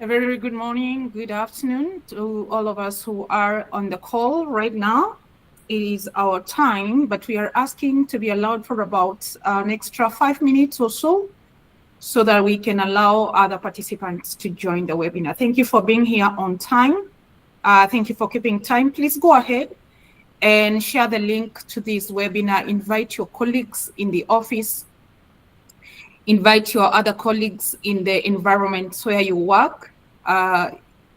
A very good morning, good afternoon to all of us who are on the call right now. It is our time, but we are asking to be allowed for about an extra 5 minutes or so that we can allow other participants to join the webinar. Thank you for being here on time. Thank you for keeping time. Please go ahead and share the link to this webinar. Invite your colleagues in the office. Invite your other colleagues in the environments where you work.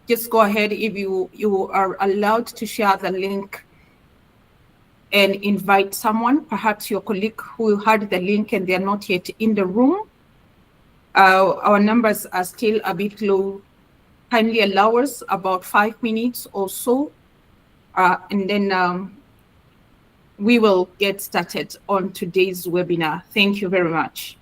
Just go ahead if you are allowed to share the link and invite someone, perhaps your colleague who had the link and they're not yet in the room. Our numbers are still a bit low. Kindly allow us about 5 minutes or so, and then we will get started on today's webinar. Thank you very much.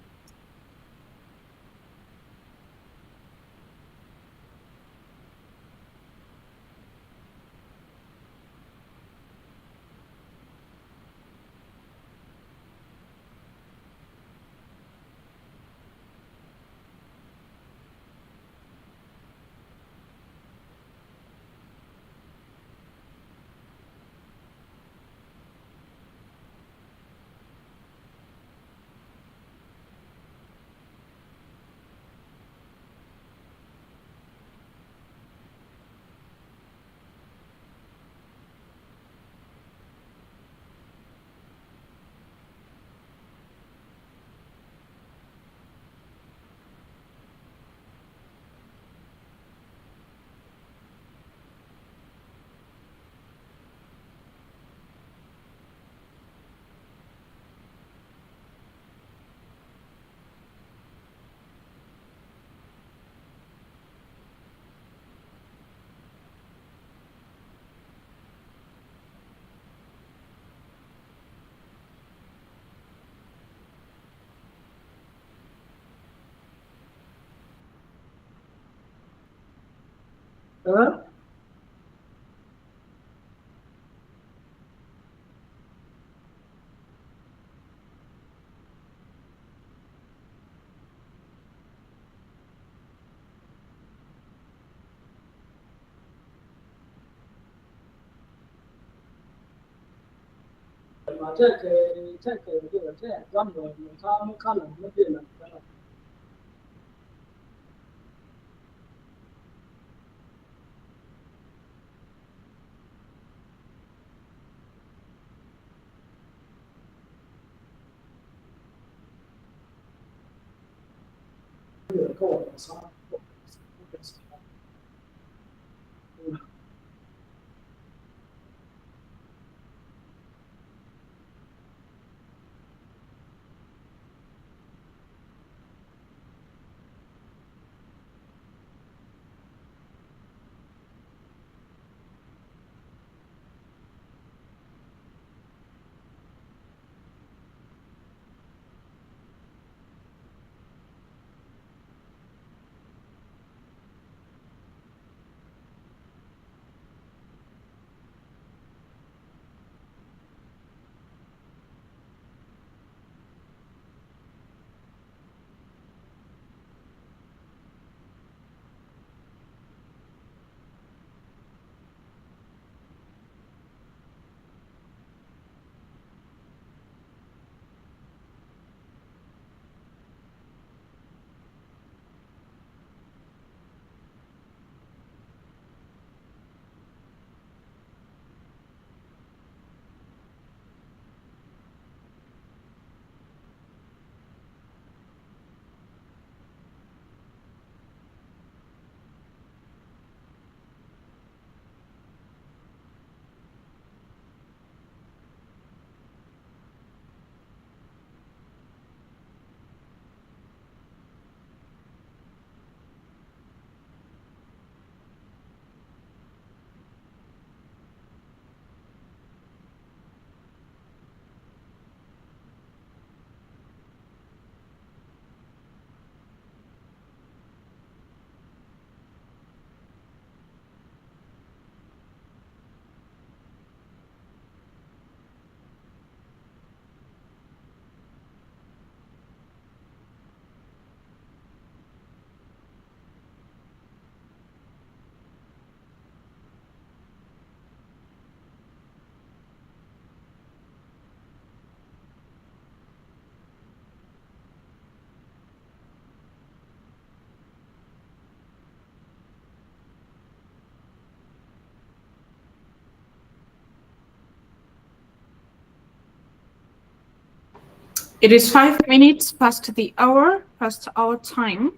It is 5 minutes past the hour, past our time,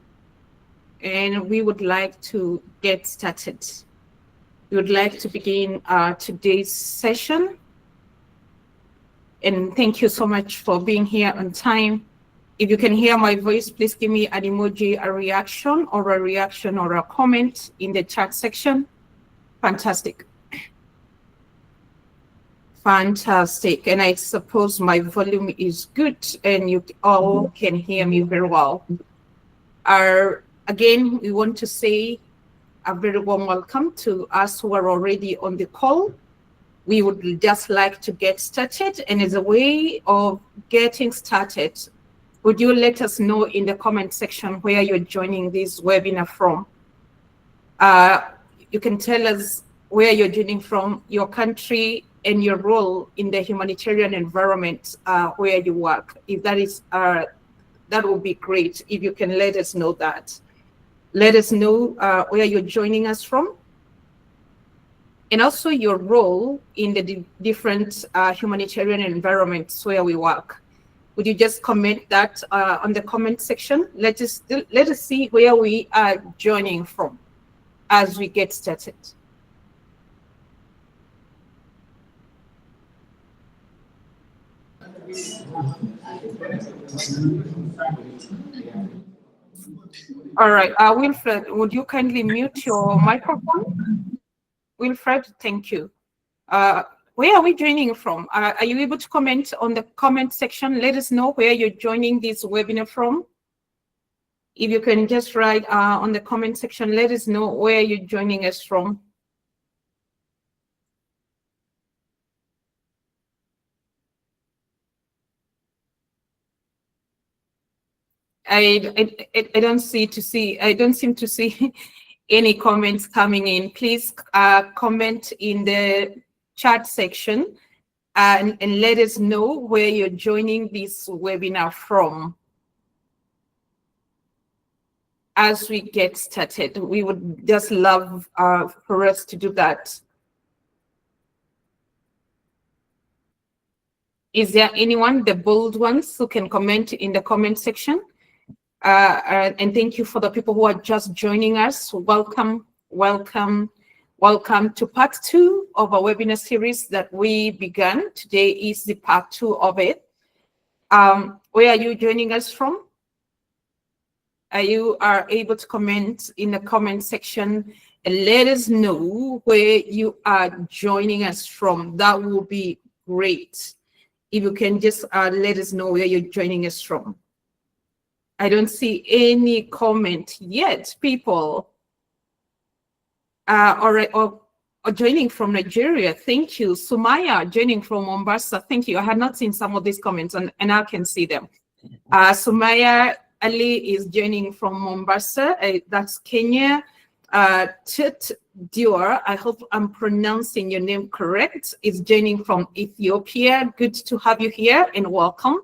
and we would like to get started. We would like to begin today's session. And thank you so much for being here on time. If you can hear my voice, please give me an emoji, a reaction or a comment in the chat section. Fantastic. Fantastic. And I suppose my volume is good and you all can hear me very well. Again, we want to say a very warm welcome to us who are already on the call. We would just like to get started, and as a way of getting started, would you let us know in the comment section where you're joining this webinar from? You can tell us where you're joining from, your country, and your role in the humanitarian environment where you work. If that is, that would be great if you can let us know that. Let us know where you're joining us from, and also your role in the different humanitarian environments where we work. Would you just comment that on the comment section? Let us see where we are joining from as we get started. All right, Wilfred, would you kindly mute your microphone? Wilfred, thank you. Where are we joining from? Are you able to comment on the comment section? Let us know where you're joining this webinar from. If you can just write on the comment section, let us know where you're joining us from. I don't seem to see any comments coming in. Please comment in the chat section and let us know where you're joining this webinar from. As we get started, we would just love for us to do that. Is there anyone, the bold ones, who can comment in the comment section? And thank you for the people who are just joining us. Welcome, welcome, welcome to part 2 of our webinar series that we began. Today is the part 2 of it. Where are you joining us from? You are able to comment in the comment section and let us know where you are joining us from. That will be great. If you can just let us know where you're joining us from. I don't see any comment yet, people. All right, or joining from Nigeria. Thank you. Sumaya joining from Mombasa. Thank you. I had not seen some of these comments and I can see them. Sumaya Ali is joining from Mombasa. That's Kenya. Tit Dior, I hope I'm pronouncing your name correct, is joining from Ethiopia. Good to have you here and welcome.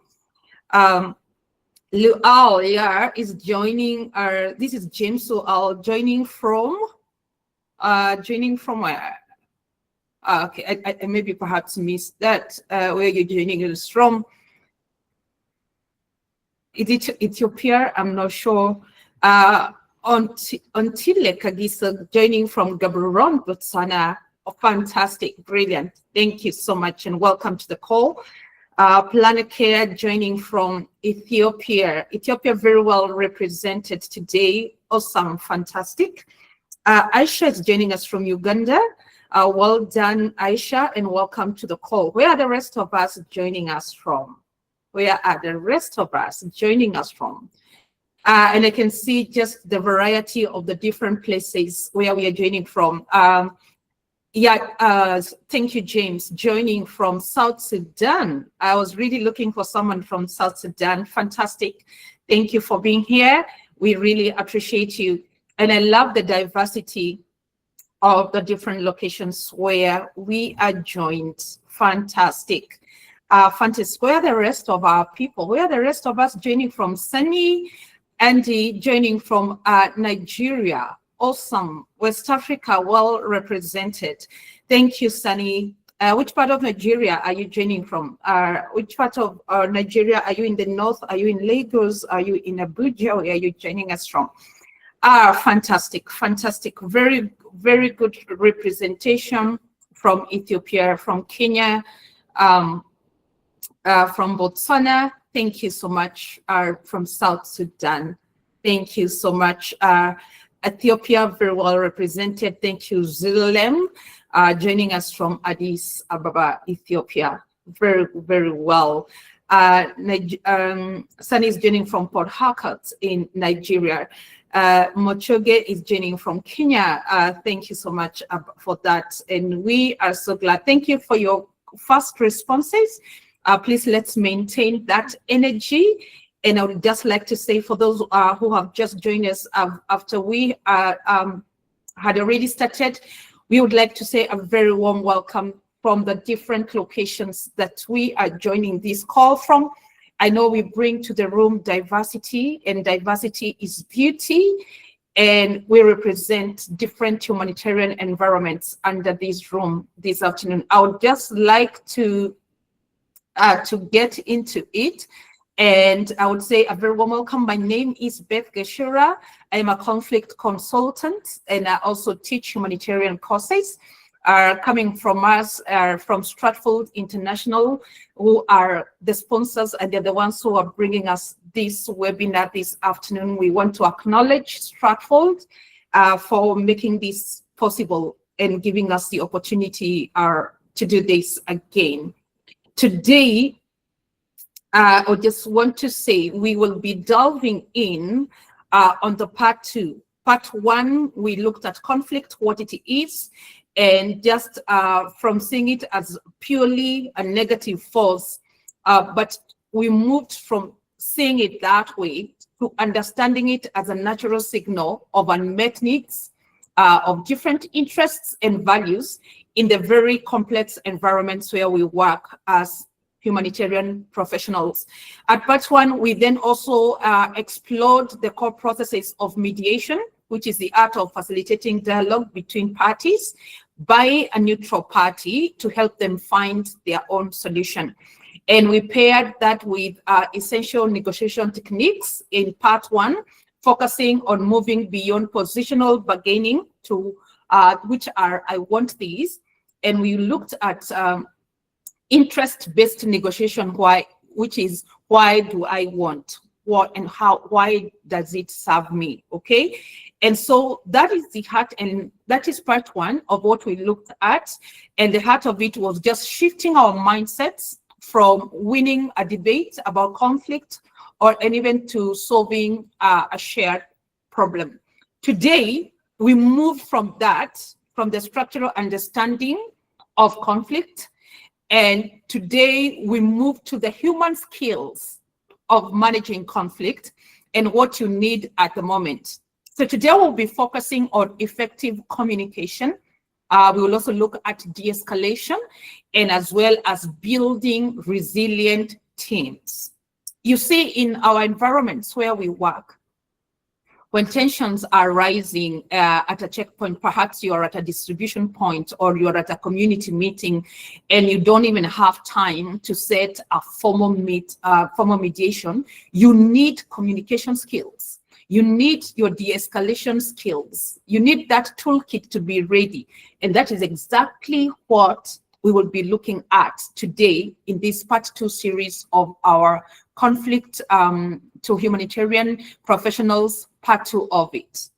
Lual Yar is joining this is James Lual joining from where? Okay, I maybe perhaps missed that, where you're joining us from. Is it Ethiopia? I'm not sure. Ontile Kagisa joining from Gaborone, Botswana. Oh, fantastic, brilliant. Thank you so much and welcome to the call. Planet Care joining from Ethiopia. Ethiopia very well represented today. Awesome, fantastic. Aisha is joining us from Uganda. Well done, Aisha, and welcome to the call. Where are the rest of us joining us from? Where are the rest of us joining us from? And I can see just the variety of the different places where we are joining from. Thank you, James. Joining from South Sudan. I was really looking for someone from South Sudan. Fantastic. Thank you for being here. We really appreciate you. And I love the diversity of the different locations where we are joined. Fantastic. Fantastic. Where are the rest of our people? Where are the rest of us joining from? Sunny Andy joining from Nigeria. Awesome. West Africa, well represented. Thank you, Sunny. Which part of Nigeria are you joining from? Which part of Nigeria are you in the north? Are you in Lagos? Are you in Abuja? Where are you joining us from? Fantastic, fantastic. Very, very good representation from Ethiopia, from Kenya, from Botswana. Thank you so much. From South Sudan. Thank you so much. Ethiopia, very well represented. Thank you, Zulem, joining us from Addis Ababa, Ethiopia. Very, very well. Sunny is joining from Port Harcourt in Nigeria. Mochoge is joining from Kenya. Thank you so much for that. And we are so glad. Thank you for your fast responses. Please let's maintain that energy. And I would just like to say for those who have just joined us after we had already started, we would like to say a very warm welcome from the different locations that we are joining this call from. I know we bring to the room diversity, and diversity is beauty, and we represent different humanitarian environments under this room this afternoon. I would just like to get into it. And I would say a very warm welcome. My name is Beth Geshura. I am a conflict consultant, and I also teach humanitarian courses. Coming from us from Stratford International, who are the sponsors, and they're the ones who are bringing us this webinar this afternoon. We want to acknowledge Stratford for making this possible and giving us the opportunity to do this again. Today, I just want to say we will be delving in on the part two. Part one, we looked at conflict, what it is, and just from seeing it as purely a negative force, but we moved from seeing it that way to understanding it as a natural signal of unmet needs, of different interests and values in the very complex environments where we work as humanitarian professionals. At part one, we then also explored the core processes of mediation, which is the art of facilitating dialogue between parties by a neutral party to help them find their own solution. And we paired that with essential negotiation techniques in part one, focusing on moving beyond positional bargaining to which are I want these. And we looked at interest-based negotiation, which is why do I want what and how, why does it serve me? Okay, and so that is the heart, and that is part one of what we looked at. And the heart of it was just shifting our mindsets from winning a debate about conflict or even to solving a shared problem. Today, we move from that, from the structural understanding of conflict, and today we move to the human skills of managing conflict and what you need at the moment. So today we'll be focusing on effective communication. We will also look at de-escalation and as well as building resilient teams. You see, in our environments where we work, when tensions are rising at a checkpoint, perhaps you are at a distribution point or you're at a community meeting and you don't even have time to set a formal mediation, you need communication skills. You need your de-escalation skills. You need that toolkit to be ready. And that is exactly what we will be looking at today in this part two series of our conflict to humanitarian professionals, part two of it.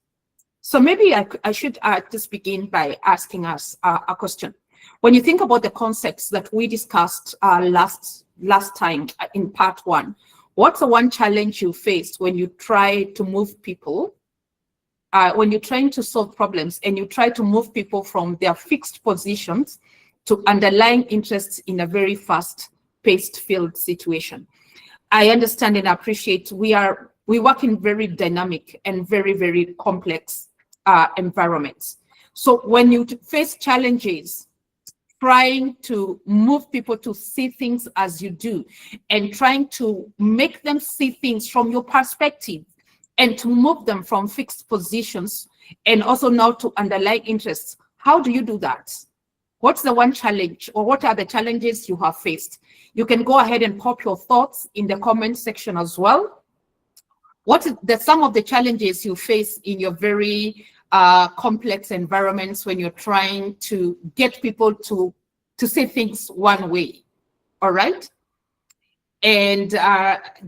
So maybe I should just begin by asking us a question. When you think about the concepts that we discussed last time in part one, what's the one challenge you faced when you try to move people, when you're trying to solve problems and you try to move people from their fixed positions to underlying interests in a very fast-paced field situation? I understand and appreciate we work in very dynamic and very, very complex environments. So when you face challenges, trying to move people to see things as you do and trying to make them see things from your perspective and to move them from fixed positions and also now to underlying interests, how do you do that? What's the one challenge, or what are the challenges you have faced? You can go ahead and pop your thoughts in the comment section as well. What are some of the challenges you face in your very complex environments when you're trying to get people to say things one way? All right. And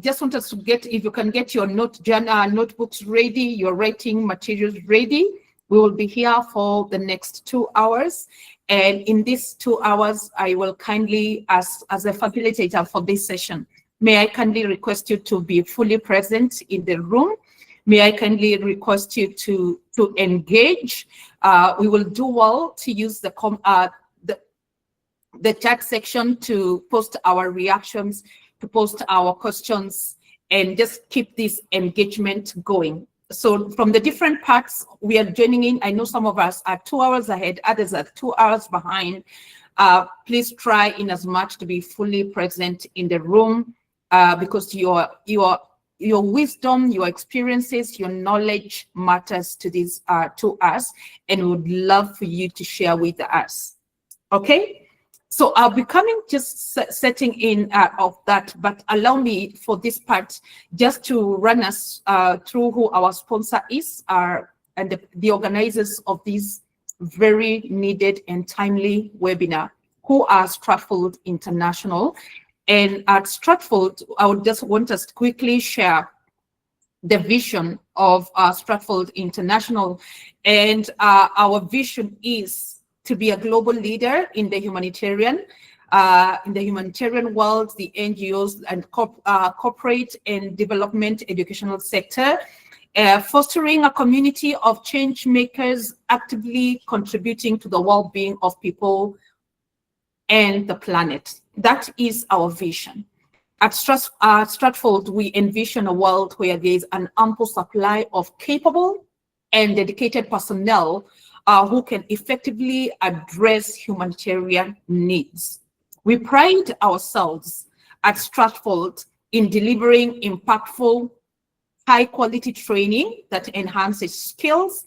just want us to get, if you can get your notebooks ready, your writing materials ready. We will be here for the next 2 hours. And in these 2 hours, I will kindly, as a facilitator for this session, may I kindly request you to be fully present in the room. May I kindly request you to engage. We will do well to use the chat section to post our reactions, to post our questions, and just keep this engagement going. So from the different parts we are joining in, I know some of us are 2 hours ahead, others are 2 hours behind. Please try in as much to be fully present in the room, because your wisdom, your experiences, your knowledge matters to this to us, and we would love for you to share with us. Okay. So I'll be coming just setting in of that, but allow me for this part just to run us through who our sponsor is, and the organizers of this very needed and timely webinar, who are Stratfold International. And at Stratfold, I would just want us to quickly share the vision of Stratfold International. And our vision is to be a global leader in the humanitarian world, the NGOs and corporate and development educational sector, fostering a community of change makers actively contributing to the well-being of people and the planet. That is our vision. At Stratfold, we envision a world where there is an ample supply of capable and dedicated personnel who can effectively address humanitarian needs. We pride ourselves at Stratfold in delivering impactful, high-quality training that enhances skills,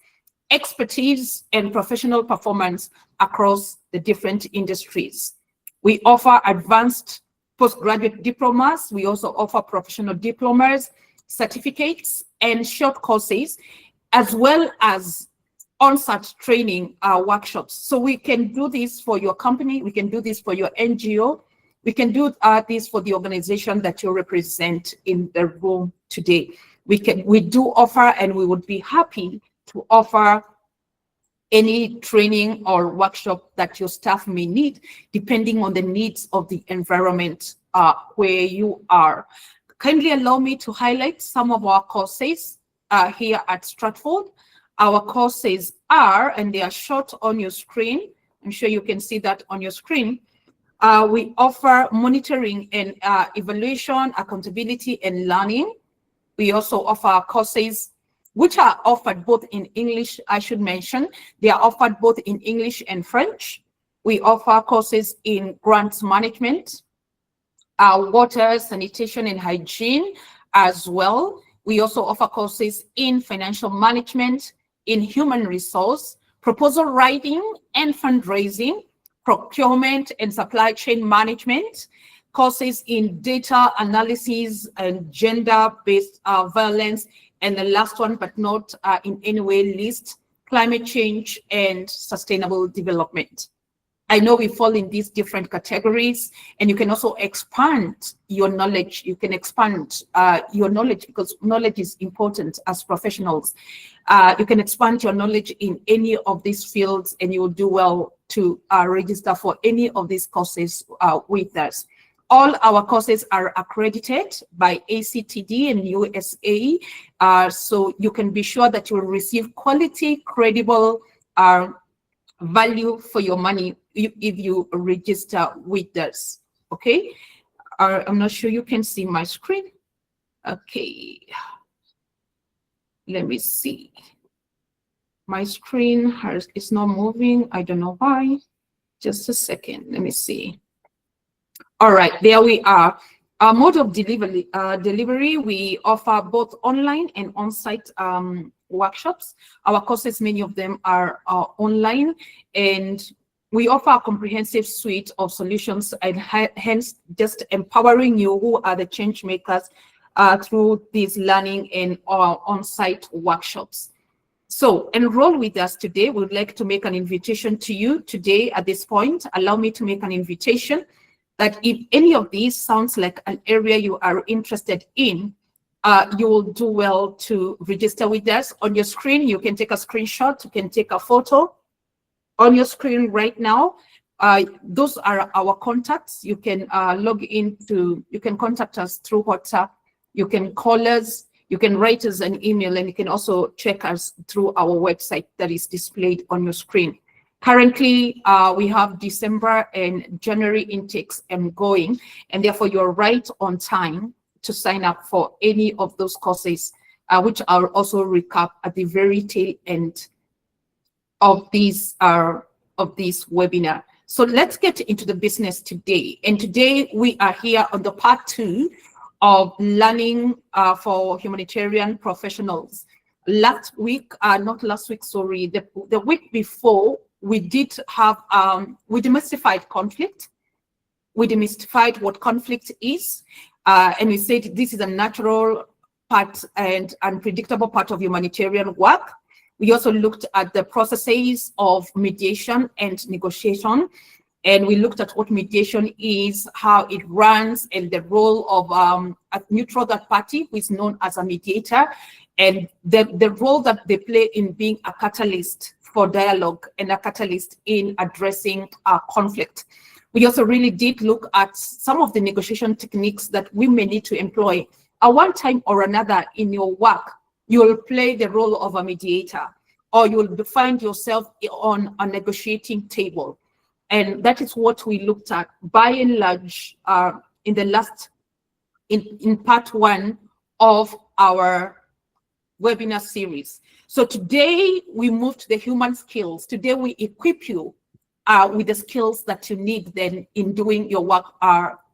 expertise, and professional performance across the different industries. We offer advanced postgraduate diplomas. We also offer professional diplomas, certificates, and short courses, as well as on-site training workshops. So we can do this for your company, we can do this for your NGO, we can do this for the organization that you represent in the room today. We do offer, and we would be happy to offer any training or workshop that your staff may need, depending on the needs of the environment where you are. Kindly allow me to highlight some of our courses here at Stratfold. Our courses are, and they are short on your screen. I'm sure you can see that on your screen. We offer monitoring and evaluation, accountability, and learning. We also offer courses which are offered both in English, I should mention. They are offered both in English and French. We offer courses in grants management, water, sanitation, and hygiene as well. We also offer courses in financial management, in human resource, proposal writing and fundraising, procurement and supply chain management, courses in data analysis and gender-based violence, and the last one, but not in any way least, climate change and sustainable development. I know we fall in these different categories, and you can also expand your knowledge. You can expand your knowledge, because knowledge is important as professionals. You can expand your knowledge in any of these fields, and you will do well to register for any of these courses with us. All our courses are accredited by ACTD and USA, so you can be sure that you will receive quality, credible value for your money if you register with us. Okay, I'm not sure you can see my screen. Okay, let me see. My screen is not moving. I don't know why. Just a second. Let me see. All right, there we are. Our mode of delivery, we offer both online and on-site workshops. Our courses, many of them are online, and We offer a comprehensive suite of solutions and hence just empowering you who are the change makers through these learning and on-site workshops. So enroll with us today. We would like to make an invitation to you today at this point. Allow me to make an invitation that if any of these sounds like an area you are interested in, you will do well to register with us. On your screen, you can take a screenshot, you can take a photo. On your screen right now, those are our contacts. You can log into, you can contact us through WhatsApp, you can call us, you can write us an email, and you can also check us through our website that is displayed on your screen. Currently, we have December and January intakes going, and therefore you're right on time to sign up for any of those courses, which I'll also recap at the very tail end of this webinar. So let's get into the business today. And today we are here on the part 2 of learning for humanitarian professionals. Last week, not last week, sorry, the week before, we did have, we demystified conflict. We demystified what conflict is. And we said this is a natural part and unpredictable part of humanitarian work. We also looked at the processes of mediation and negotiation. And we looked at what mediation is, how it runs, and the role of a neutral third party, who is known as a mediator, and the role that they play in being a catalyst for dialogue and a catalyst in addressing conflict. We also really did look at some of the negotiation techniques that we may need to employ. At one time or another in your work, you will play the role of a mediator, or you will find yourself on a negotiating table. And that is what we looked at by and large in the last, in part 1 of our webinar series. So today we move to the human skills. Today we equip you with the skills that you need then in doing your work,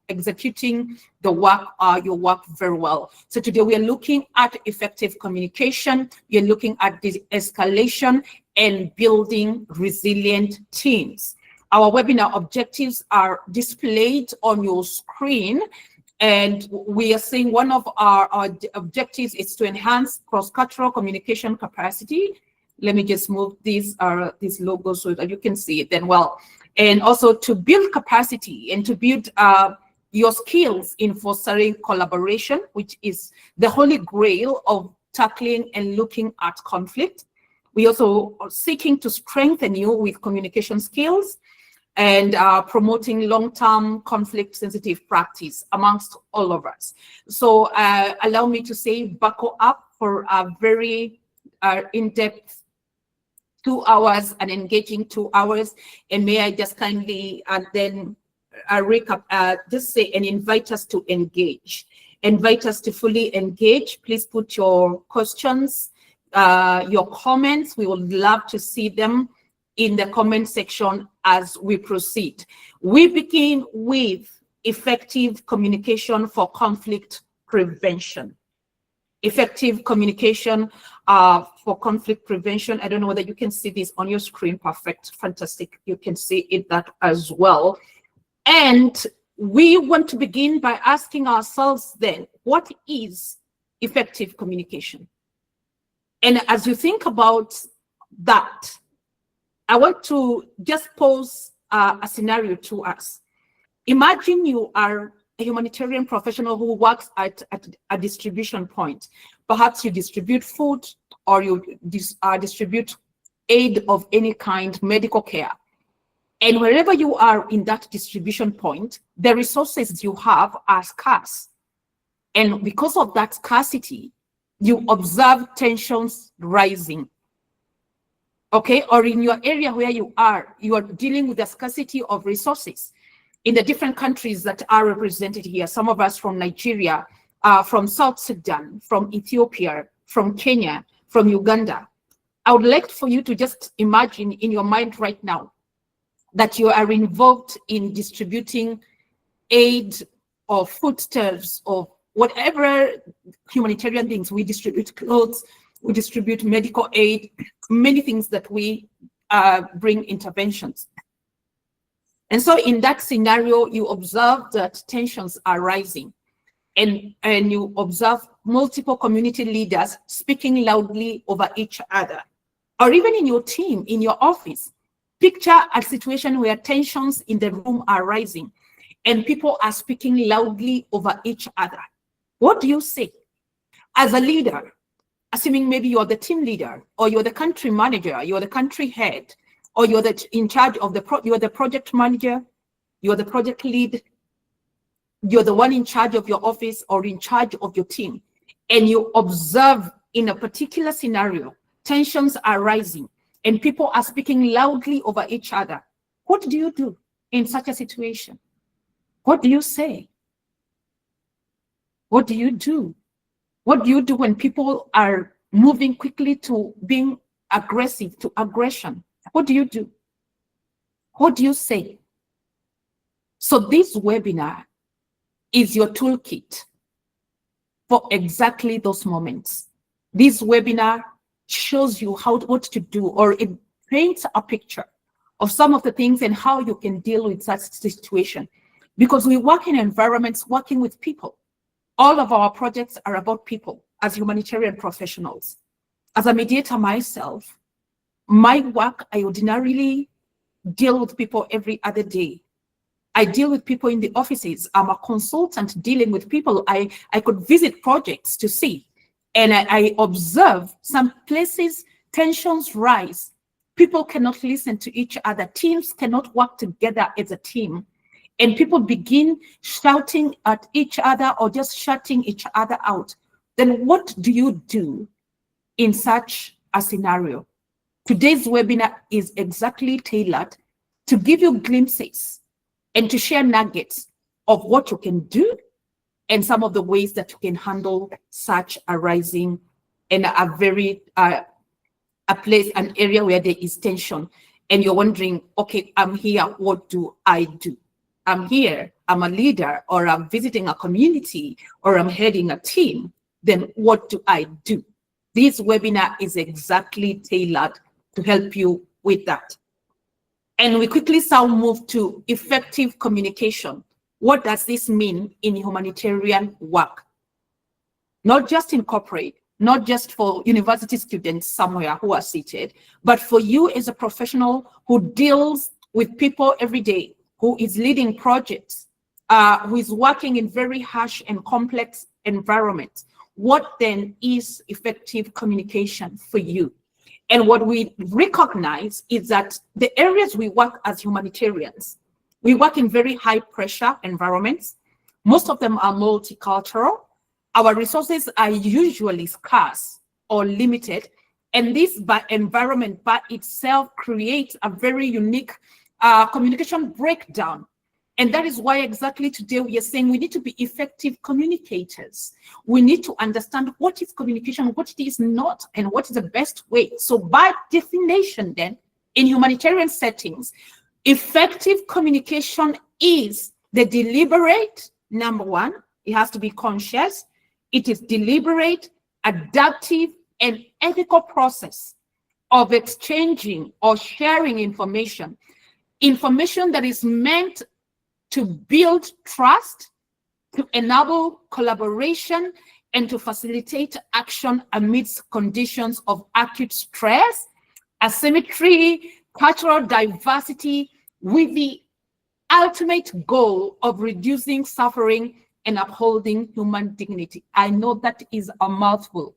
executing the work, your work very well. So today we are looking at effective communication, we are looking at de-escalation and building resilient teams. Our webinar objectives are displayed on your screen, and we are saying one of our objectives is to enhance cross-cultural communication capacity. Let me just move these logos so that you can see it then well. And also to build capacity and to build your skills in fostering collaboration, which is the holy grail of tackling and looking at conflict. We also are seeking to strengthen you with communication skills and promoting long-term conflict-sensitive practice amongst all of us. So allow me to say, buckle up for a very in-depth 2 hours, an engaging 2 hours. And may I just kindly then recap, just say and invite us to engage. Invite us to fully engage. Please put your questions, your comments. We would love to see them in the comment section as we proceed. We begin with effective communication for conflict prevention. Effective communication for conflict prevention. I don't know whether you can see this on your screen. Perfect, fantastic. You can see it that as well. And we want to begin by asking ourselves then, what is effective communication? And as you think about that, I want to just pose a scenario to us. Imagine you are a humanitarian professional who works at a distribution point. Perhaps you distribute food, or you distribute aid of any kind, medical care. And wherever you are in that distribution point, the resources you have are scarce. And because of that scarcity, you observe tensions rising. Okay, or in your area where you are dealing with the scarcity of resources in the different countries that are represented here. Some of us from Nigeria, from South Sudan, from Ethiopia, from Kenya, from Uganda. I would like for you to just imagine in your mind right now that you are involved in distributing aid or foodstuffs or whatever humanitarian things. We distribute clothes, we distribute medical aid, many things that we bring interventions. And so in that scenario, you observe that tensions are rising, and you observe multiple community leaders speaking loudly over each other. Or even in your team, in your office, picture a situation where tensions in the room are rising and people are speaking loudly over each other. What do you say? As a leader, assuming maybe you're the team leader, or you're the country manager, you're the country head, or you're in charge of you're the project manager, you're the project lead, you're the one in charge of your office or in charge of your team, and you observe in a particular scenario, tensions are rising and people are speaking loudly over each other. What do you do in such a situation? What do you say? What do you do? What do you do when people are moving quickly to being aggressive, to aggression? What do you do? What do you say? So this webinar is your toolkit for exactly those moments. This webinar shows you what to do, or it paints a picture of some of the things and how you can deal with such situation. Because we work in environments working with people. All of our projects are about people as humanitarian professionals. As a mediator myself, my work, I ordinarily deal with people every other day. I deal with people in the offices. I'm a consultant dealing with people. I could visit projects to see. And I observe some places tensions rise. People cannot listen to each other. Teams cannot work together as a team. And people begin shouting at each other or just shutting each other out. Then what do you do in such a scenario? Today's webinar is exactly tailored to give you glimpses and to share nuggets of what you can do and some of the ways that you can handle such a rising and a very place, an area where there is tension, and you're wondering, okay, I'm here, what do I do? I'm here, I'm a leader, or I'm visiting a community, or I'm heading a team, then what do I do? This webinar is exactly tailored to help you with that. And we quickly shall move to effective communication. What does this mean in humanitarian work? Not just in corporate, not just for university students somewhere who are seated, but for you as a professional who deals with people every day, who is leading projects, who is working in very harsh and complex environments. What then is effective communication for you? And what we recognize is that the areas we work as humanitarians, we work in very high pressure environments. Most of them are multicultural. Our resources are usually scarce or limited. And this environment by itself creates a very unique communication breakdown. And that is why exactly today we are saying we need to be effective communicators. We need to understand what is communication, what it is not, and what is the best way. So by definition then, in humanitarian settings, effective communication is the deliberate, number one, it has to be conscious. It is deliberate, adaptive, and ethical process of exchanging or sharing information that is meant to build trust, to enable collaboration, and to facilitate action amidst conditions of acute stress, asymmetry, cultural diversity, with the ultimate goal of reducing suffering and upholding human dignity. I know that is a mouthful.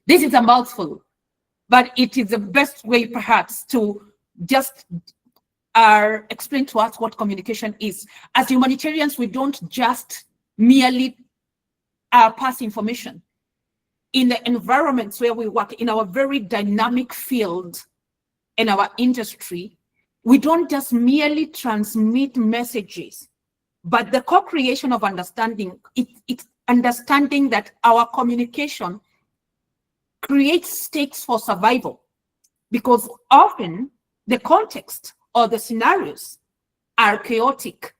This is a mouthful, but it is the best way perhaps to just explain to us what communication is. As humanitarians, we don't just merely pass information. In the environments where we work, in our very dynamic field, in our industry, we don't just merely transmit messages, but the co-creation of understanding, it's understanding that our communication creates stakes for survival, because often the context or the scenarios are chaotic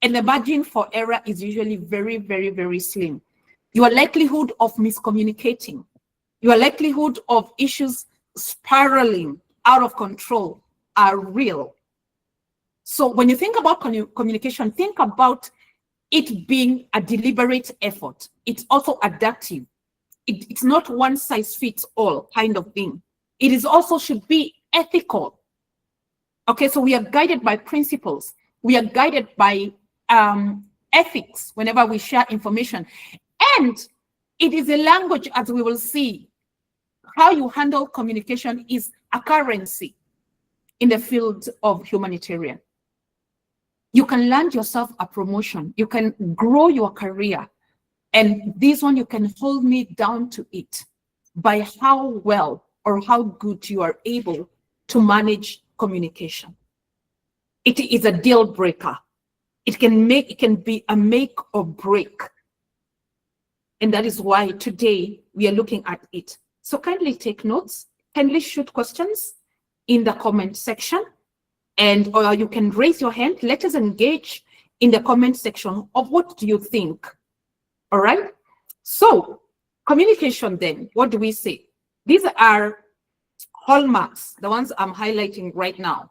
and the margin for error is usually very, very, very slim. Your likelihood of miscommunicating, your likelihood of issues spiraling out of control are real. So when you think about communication, think about it being a deliberate effort. It's also adaptive. It's not one size fits all kind of thing. It is also should be ethical. Okay, so we are guided by principles. We are guided by ethics whenever we share information. And it is a language, as we will see. How you handle communication is a currency in the field of humanitarian. You can land yourself a promotion. You can grow your career. And this one, you can hold me down to it by how well or how good you are able to manage communication. It is a deal breaker. It can be a make or break. And that is why today we are looking at it. So kindly take notes, kindly shoot questions in the comment section, and or you can raise your hand. Let us engage in the comment section of what do you think. All right. So communication then, what do we say? These are hallmarks, the ones I'm highlighting right now.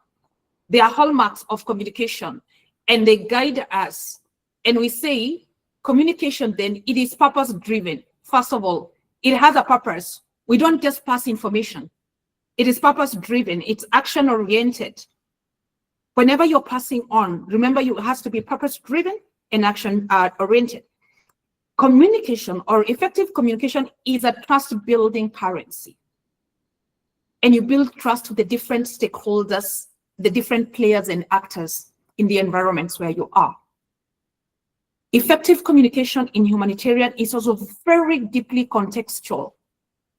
They are hallmarks of communication and they guide us. And we say communication then, it is purpose driven. First of all, it has a purpose. We don't just pass information. It is purpose driven. It's action oriented. Whenever you're passing on, remember it has to be purpose driven and action oriented. Communication or effective communication is a trust building currency. And you build trust with the different stakeholders, the different players and actors in the environments where you are. Effective communication in humanitarian is also very deeply contextual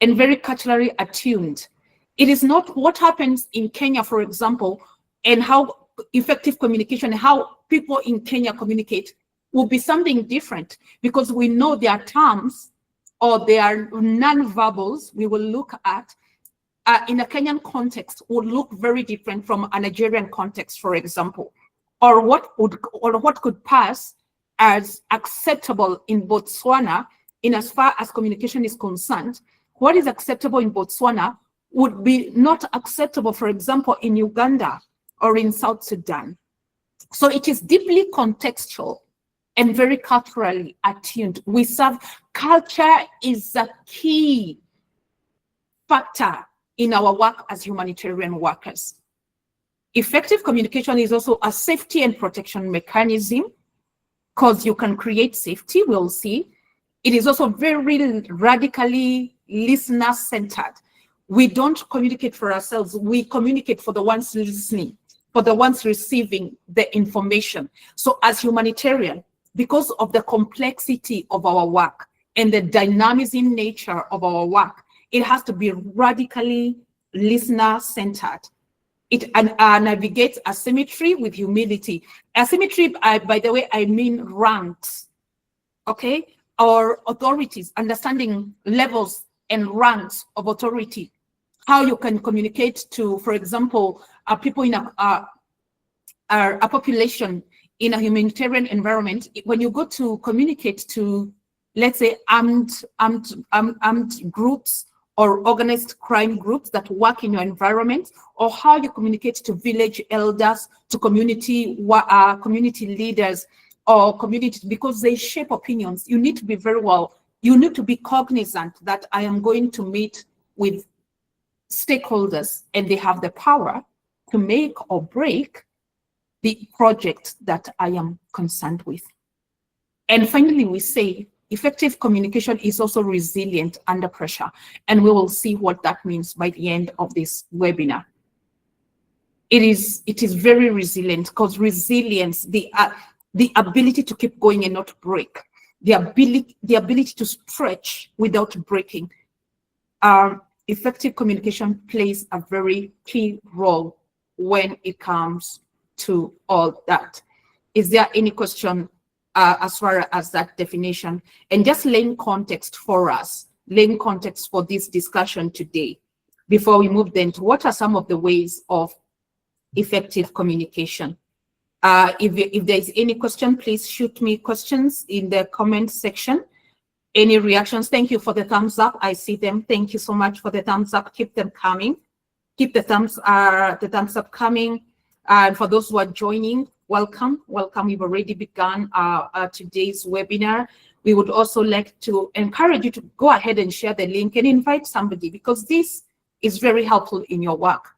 and very culturally attuned. It is not what happens in Kenya, for example, and how effective communication, how people in Kenya communicate will be something different, because we know there are terms or there are non-verbals we will look at in a Kenyan context will look very different from a Nigerian context, for example, or what could pass as acceptable in Botswana in as far as communication is concerned. What is acceptable in Botswana would be not acceptable, for example, in Uganda or in South Sudan. So it is deeply contextual and very culturally attuned. We serve, culture is a key factor in our work as humanitarian workers. Effective communication is also a safety and protection mechanism, because you can create safety, we'll see. It is also very radically listener-centered. We don't communicate for ourselves, we communicate for the ones listening, for the ones receiving the information. So as humanitarian, because of the complexity of our work and the dynamism nature of our work, it has to be radically listener-centered. It navigates asymmetry with humility. Asymmetry, by the way, I mean ranks, okay? Or authorities, understanding levels and ranks of authority. How you can communicate to, for example, people in a population in a humanitarian environment. When you go to communicate to, let's say, armed groups or organized crime groups that work in your environment, or how you communicate to village elders, to community leaders, or community, because they shape opinions. You need to be you need to be cognizant that I am going to meet with stakeholders and they have the power to make or break the project that I am concerned with. And finally, we say effective communication is also resilient under pressure. And we will see what that means by the end of this webinar. It is very resilient, because resilience, the ability to keep going and not break, the ability to stretch without breaking. Effective communication plays a very key role when it comes to all that. Is there any question as far as that definition? And just laying context for us, laying context for this discussion today, before we move then to what are some of the ways of effective communication. If there's any question, please shoot me questions in the comment section. Any reactions? Thank you for the thumbs up. I see them. Thank you so much for the thumbs up. Keep them coming. Keep the thumbs up coming. And for those who are joining, welcome. We've already begun today's webinar. We would also like to encourage you to go ahead and share the link and invite somebody, because this is very helpful in your work.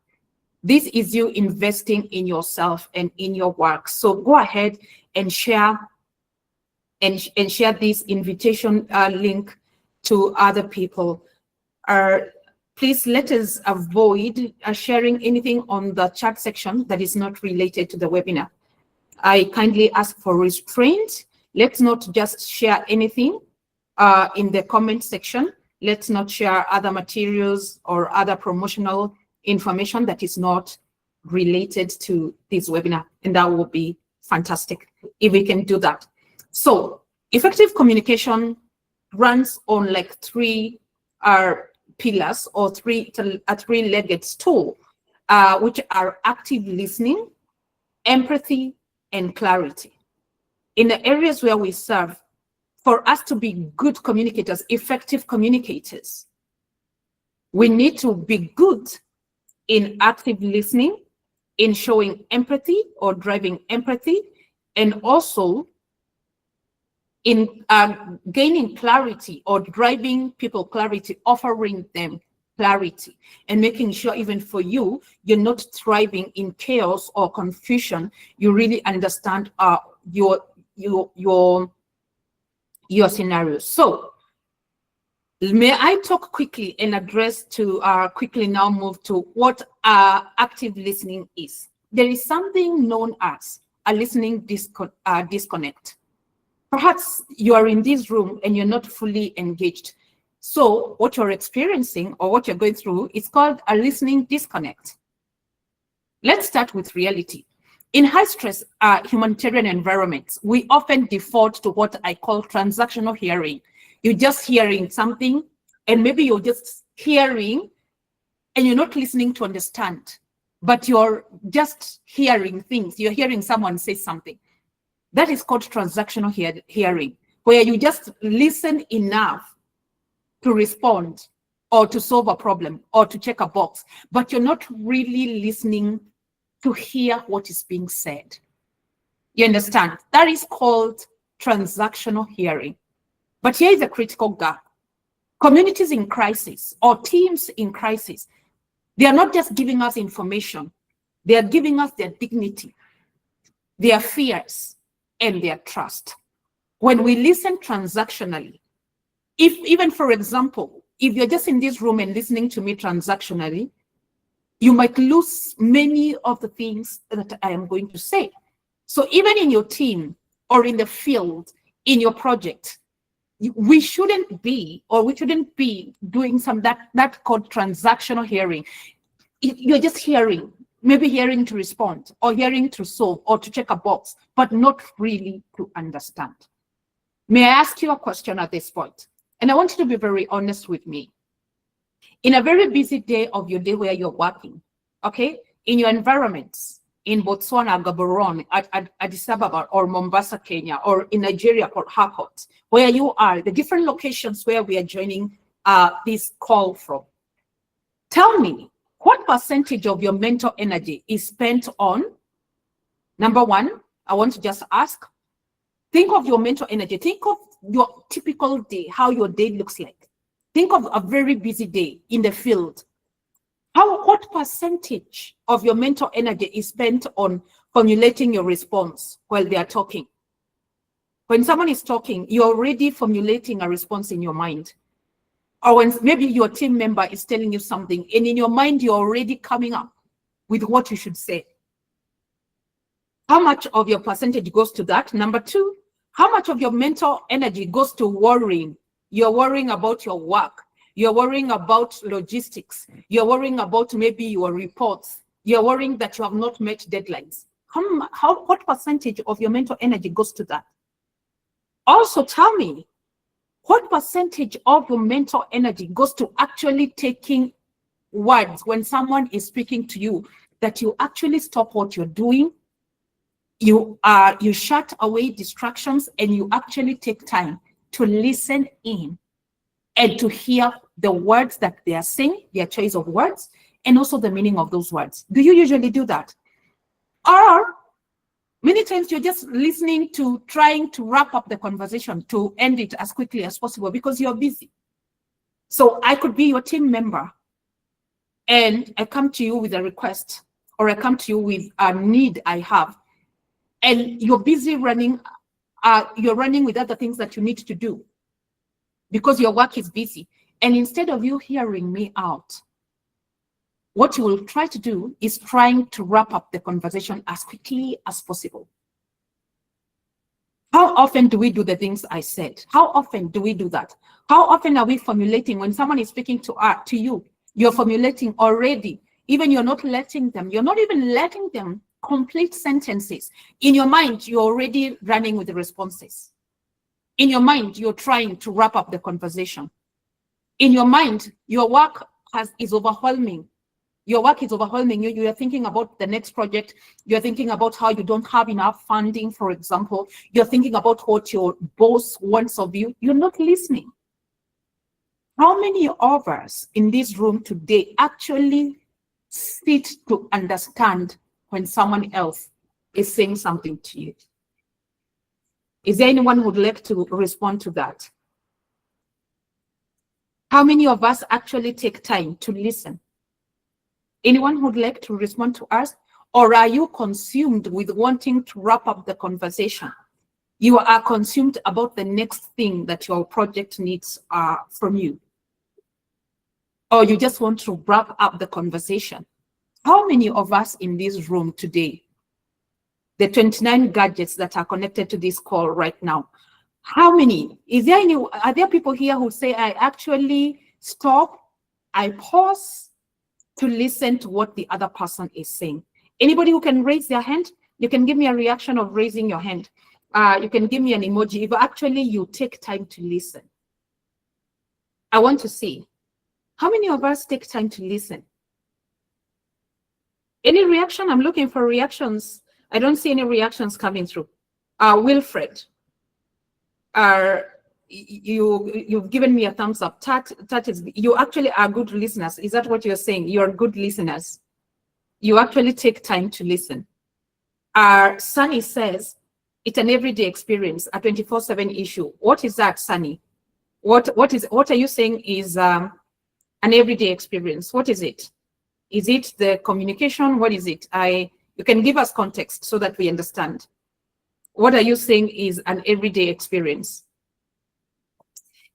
This is you investing in yourself and in your work. So go ahead and share share this invitation link to other people. Please let us avoid sharing anything on the chat section that is not related to the webinar. I kindly ask for restraint. Let's not just share anything in the comment section. Let's not share other materials or other promotional information that is not related to this webinar. And that will be fantastic if we can do that. So effective communication runs on like three pillars, or three-legged stool, which are active listening, empathy, and clarity. In the areas where we serve, for us to be good communicators, effective communicators, we need to be good in active listening, in showing empathy or driving empathy, and also in gaining clarity or driving people clarity, offering them clarity, and making sure even for you, you're not thriving in chaos or confusion. You really understand your scenario. So may I talk quickly and address to quickly now move to what active listening is. There is something known as a listening disconnect. Perhaps you are in this room and you're not fully engaged. So what you're experiencing or what you're going through is called a listening disconnect. Let's start with reality. In high-stress humanitarian environments, we often default to what I call transactional hearing. You're just hearing something, and maybe you're just hearing and you're not listening to understand, but you're just hearing things. You're hearing someone say something. That is called transactional hearing, where you just listen enough to respond or to solve a problem or to check a box, but you're not really listening to hear what is being said. You understand? That is called transactional hearing. But here is a critical gap. Communities in crisis or teams in crisis, they are not just giving us information, they are giving us their dignity, their fears, and their trust. When we listen transactionally, if even, for example, if you're just in this room and listening to me transactionally, you might lose many of the things that I am going to say. So even in your team or in the field, in your project, we shouldn't be doing that called transactional hearing. You're just hearing, maybe hearing to respond or hearing to solve or to check a box, but not really to understand. May I ask you a question at this point? And I want you to be very honest with me. In a very busy day of your day where you're working, okay, in your environments, in Botswana, Gaborone, at Addis Ababa, or Mombasa, Kenya, or in Nigeria, Port Harcourt, where you are, the different locations where we are joining this call from, tell me, what percentage of your mental energy is spent on? Number one, I want to just ask, think of your mental energy. Think of your typical day, how your day looks like. Think of a very busy day in the field. What percentage of your mental energy is spent on formulating your response while they are talking? When someone is talking, you're already formulating a response in your mind. Or when maybe your team member is telling you something, and in your mind, you're already coming up with what you should say. How much of your percentage goes to that? Number two, how much of your mental energy goes to worrying? You're worrying about your work. You're worrying about logistics. You're worrying about maybe your reports. You're worrying that you have not met deadlines. What percentage of your mental energy goes to that? Also, tell me, what percentage of your mental energy goes to actually taking words when someone is speaking to you, that you actually stop what you're doing, you shut away distractions, and you actually take time to listen in and to hear the words that they are saying, their choice of words, and also the meaning of those words? Do you usually do that? Or many times you're just listening to trying to wrap up the conversation to end it as quickly as possible because you're busy. So I could be your team member and I come to you with a request, or I come to you with a need I have, and you're busy running, you're running with other things that you need to do because your work is busy. And instead of you hearing me out, what you will try to do is trying to wrap up the conversation as quickly as possible. How often do we do the things I said? How often do we do that? How often are we formulating when someone is speaking to you? You're formulating already. Even you're not even letting them complete sentences. In your mind, you're already running with the responses. In your mind, you're trying to wrap up the conversation. In your mind, your work is overwhelming. Your work is overwhelming you. You are thinking about the next project. You're thinking about how you don't have enough funding, for example. You're thinking about what your boss wants of you. You're not listening. How many of us in this room today actually sit to understand when someone else is saying something to you? Is there anyone who would like to respond to that? How many of us actually take time to listen? Anyone who would like to respond to us? Or are you consumed with wanting to wrap up the conversation? You are consumed about the next thing that your project needs from you. Or you just want to wrap up the conversation. How many of us in this room today, the 29 gadgets that are connected to this call right now, how many? Are there people here who say, I actually stop, I pause to listen to what the other person is saying? Anybody who can raise their hand? You can give me a reaction of raising your hand. You can give me an emoji if actually you take time to listen. I want to see. How many of us take time to listen? Any reaction? I'm looking for reactions. I don't see any reactions coming through. Wilfred, you've given me a thumbs up. You actually are good listeners. Is that what you're saying? You're good listeners. You actually take time to listen. Sunny says, it's an everyday experience, a 24/7 issue. What is that, Sunny? What are you saying is an everyday experience? What is it? Is it the communication? What is it? You can give us context so that we understand. What are you saying is an everyday experience?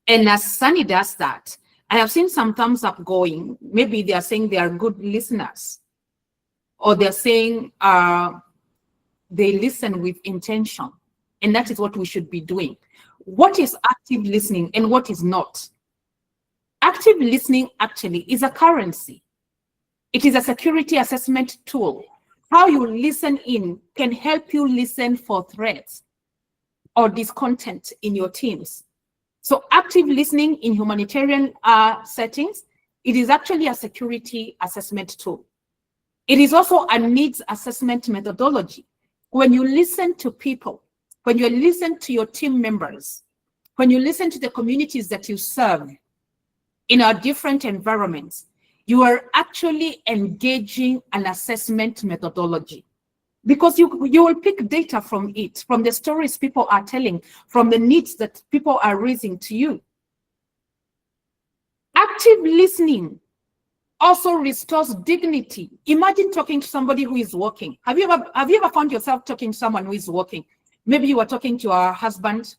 And as Sunny does that, I have seen some thumbs up going. Maybe they are saying they are good listeners, or they're saying they listen with intention. And that is what we should be doing. What is active listening and what is not? Active listening actually is a currency. It is a security assessment tool. How you listen in can help you listen for threats or discontent in your teams. So active listening in humanitarian settings, it is actually a security assessment tool. It is also a needs assessment methodology. When you listen to people, when you listen to your team members, when you listen to the communities that you serve in our different environments, you are actually engaging an assessment methodology, because you will pick data from it, from the stories people are telling, from the needs that people are raising to you. Active listening also restores dignity. Imagine talking to somebody who is working. Have you ever found yourself talking to someone who is working? Maybe you are talking to your husband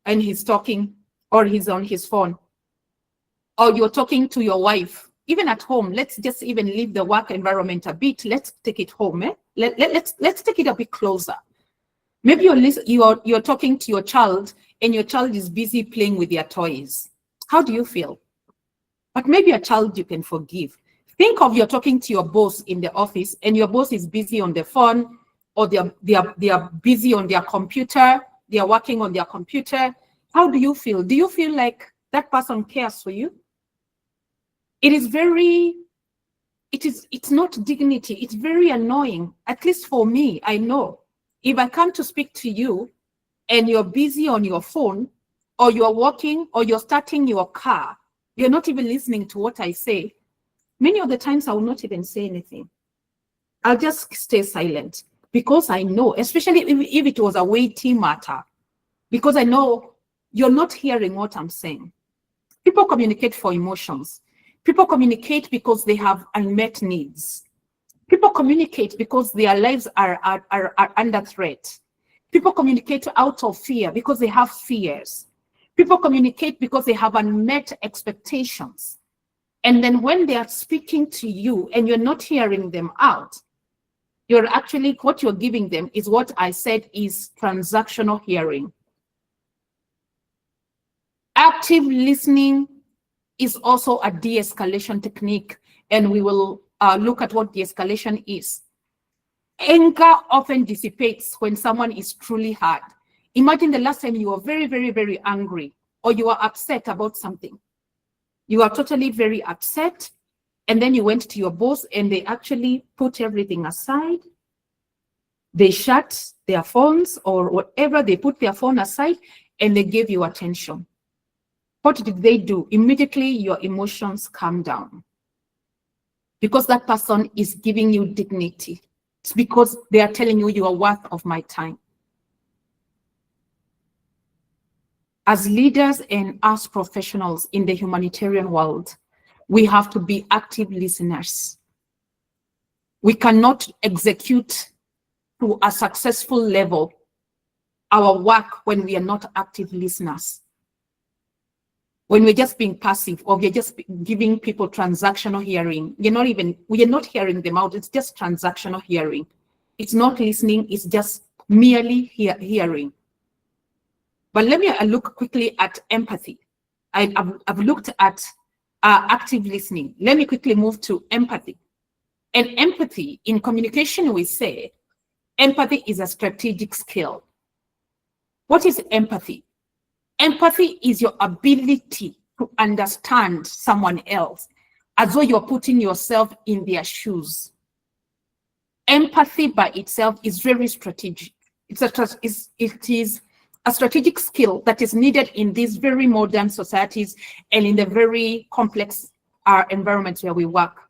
and he's talking, or he's on his phone, or you're talking to your wife. Even at home, let's just even leave the work environment a bit. Let's take it home. Let's take it a bit closer. Maybe you're talking to your child and your child is busy playing with their toys. How do you feel? But maybe a child you can forgive. Think of you're talking to your boss in the office and your boss is busy on the phone, or they are busy on their computer. They are working on their computer. How do you feel? Do you feel like that person cares for you? It's not dignity. It's very annoying. At least for me, I know if I come to speak to you and you're busy on your phone, or you're walking, or you're starting your car, you're not even listening to what I say. Many of the times I will not even say anything. I'll just stay silent. because I know, especially if it was a weighty matter, because I know you're not hearing what I'm saying. People communicate for emotions. People communicate because they have unmet needs. People communicate because their lives are under threat. People communicate out of fear because they have fears. People communicate because they have unmet expectations. And then when they are speaking to you and you're not hearing them out, you're actually, what you're giving them is what I said is transactional hearing. Active listening is also a de-escalation technique, and we will look at what de-escalation is. Anger often dissipates when someone is truly hurt. Imagine the last time you were very, very, very angry, or you were upset about something. You are totally very upset, and then you went to your boss and they actually put everything aside. They shut their phones or whatever, they put their phone aside and they gave you attention. What did they do? Immediately your emotions calm down. Because that person is giving you dignity. It's because they are telling you are worth of my time. As leaders and as professionals in the humanitarian world, we have to be active listeners. We cannot execute to a successful level our work when we are not active listeners. When we're just being passive, or we're just giving people transactional hearing, we are not hearing them out. It's just transactional hearing. It's not listening, it's just merely hearing. But let me look quickly at empathy. I've looked at active listening. Let me quickly move to empathy. And empathy, in communication, we say, empathy is a strategic skill. What is empathy? Empathy is your ability to understand someone else as though you're putting yourself in their shoes. Empathy by itself is very strategic. It is a strategic skill that is needed in these very modern societies and in the very complex environments where we work.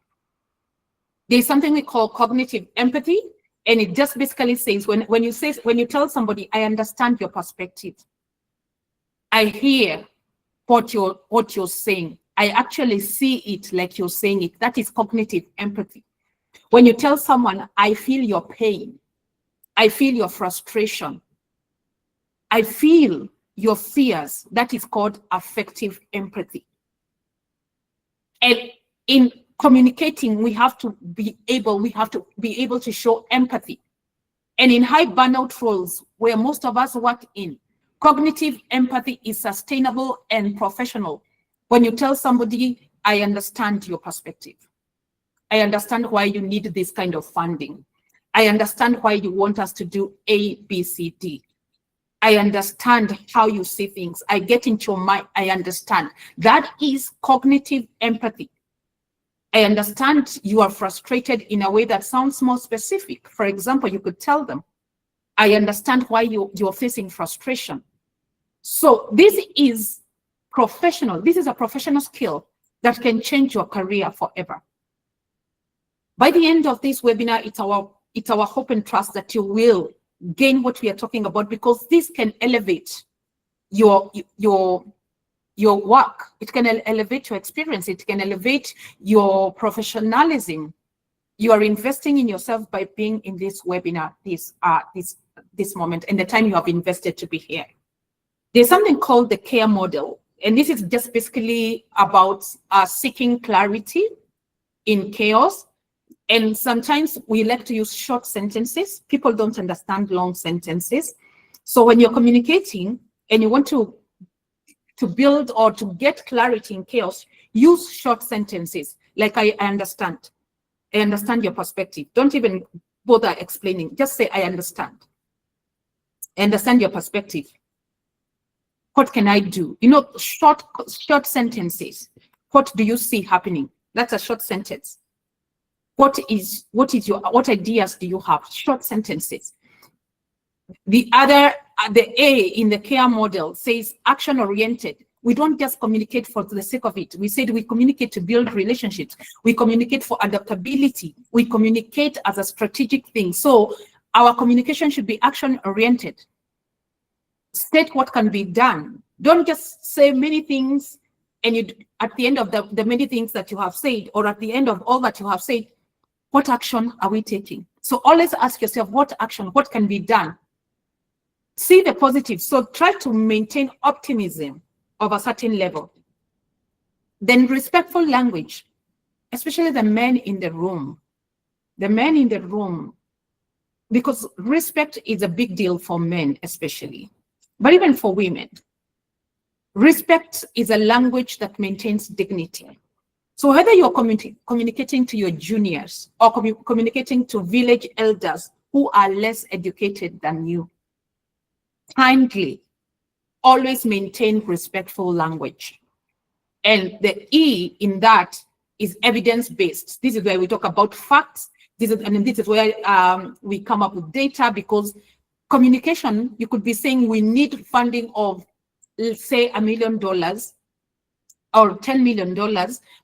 There's something we call cognitive empathy, and it just basically says when you tell somebody, I understand your perspective, I hear what you're saying, I actually see it like you're saying it. That is cognitive empathy. When you tell someone, I feel your pain, I feel your frustration, I feel your fears, that is called affective empathy. And in communicating, we have to be able to show empathy. And in high burnout roles, where most of us work in, cognitive empathy is sustainable and professional. When you tell somebody, I understand your perspective. I understand why you need this kind of funding. I understand why you want us to do A, B, C, D. I understand how you see things. I get into your mind. I understand. That is cognitive empathy. I understand you are frustrated in a way that sounds more specific. For example, you could tell them, I understand why you're facing frustration. So this is professional. This is a professional skill that can change your career forever. By the end of this webinar, it's our hope and trust that you will gain what we are talking about, because this can elevate your work. It can elevate your experience. It can elevate your professionalism. You are investing in yourself by being in this webinar, this moment, and the time you have invested to be here. There's something called the CARE model, and this is just basically about seeking clarity in chaos. And sometimes we like to use short sentences. People don't understand long sentences. So when you're communicating and you want to build or to get clarity in chaos, use short sentences like I understand. I understand your perspective. Don't even bother explaining. Just say, I understand. I understand your perspective. What can I do? Short sentences. What do you see happening? That's a short sentence. What ideas do you have? Short sentences. The A in the CARE model says action-oriented. We don't just communicate for the sake of it. We said we communicate to build relationships. We communicate for adaptability. We communicate as a strategic thing. So Our communication should be action-oriented. State what can be done. Don't just say many things and you, at the end of the many things that you have said, or at the end of all that you have said, what action are we taking? So always ask yourself, what action, what can be done? See the positive. So try to maintain optimism of a certain level. Then respectful language, especially the men in the room. The men in the room, because respect is a big deal for men especially, but even for women. Respect is a language that maintains dignity. So whether you're communicating to your juniors or communicating to village elders who are less educated than you, kindly always maintain respectful language. And the E in that is evidence-based. This is where we talk about facts. This is where we come up with data, because communication, you could be saying we need funding of, let's say, $1 million or $10 million,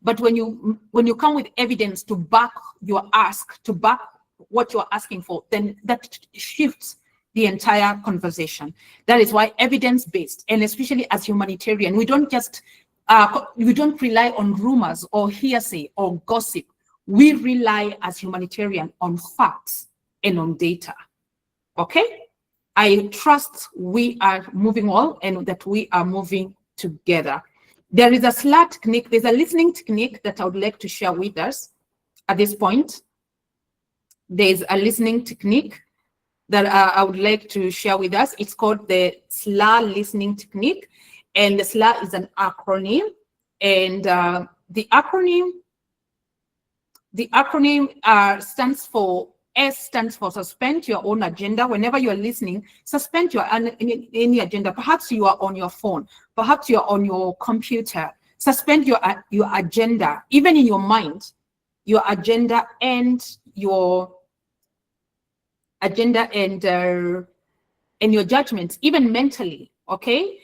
but when you come with evidence to back your ask, to back what you're asking for, then that shifts the entire conversation. That is why evidence-based, and especially as humanitarian, we don't just we don't rely on rumors or hearsay or gossip. We rely as humanitarian on facts and on data. Okay? I trust we are moving well and that we are moving together. There is a SLA technique, there's a listening technique that I would like to share with us at this point. There's a listening technique that I would like to share with us. It's called the SLA listening technique. And the SLA is an acronym. And the acronym stands for, S stands for suspend your own agenda. Whenever you are listening, suspend your any agenda. Perhaps you are on your phone. Perhaps you are on your computer. Suspend your agenda, even in your mind, your agenda and your agenda and your judgments, even mentally. Okay.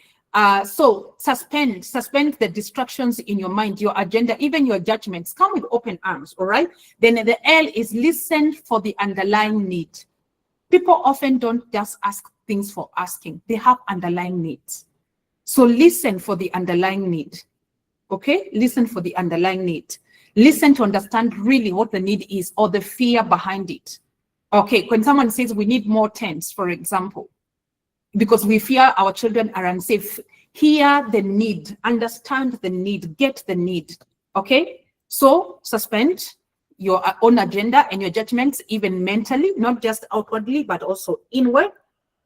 So suspend the distractions in your mind, your agenda, even your judgments. Come with open arms, all right? Then the L is listen for the underlying need. People often don't just ask things for asking. They have underlying needs. So listen for the underlying need, okay? Listen for the underlying need. Listen to understand really what the need is or the fear behind it. Okay, when someone says we need more tents, for example, because we fear our children are unsafe, hear the need, understand the need, get the need, okay? So suspend your own agenda and your judgments, even mentally, not just outwardly, but also inward.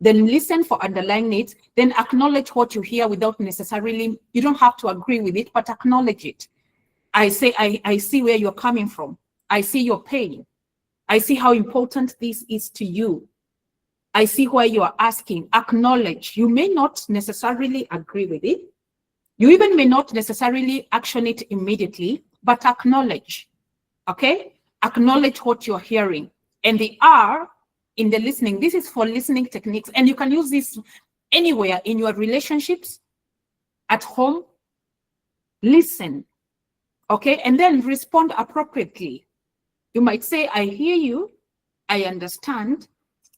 Then listen for underlying needs, then acknowledge what you hear without necessarily, you don't have to agree with it, but acknowledge it. I say, I see where you're coming from. I see your pain. I see how important this is to you. I see why you are asking. Acknowledge. You may not necessarily agree with it. You even may not necessarily action it immediately, but acknowledge. Okay? Acknowledge what you're hearing. And the R in the listening, this is for listening techniques. And you can use this anywhere in your relationships, at home. Listen. Okay? And then respond appropriately. You might say, I hear you. I understand.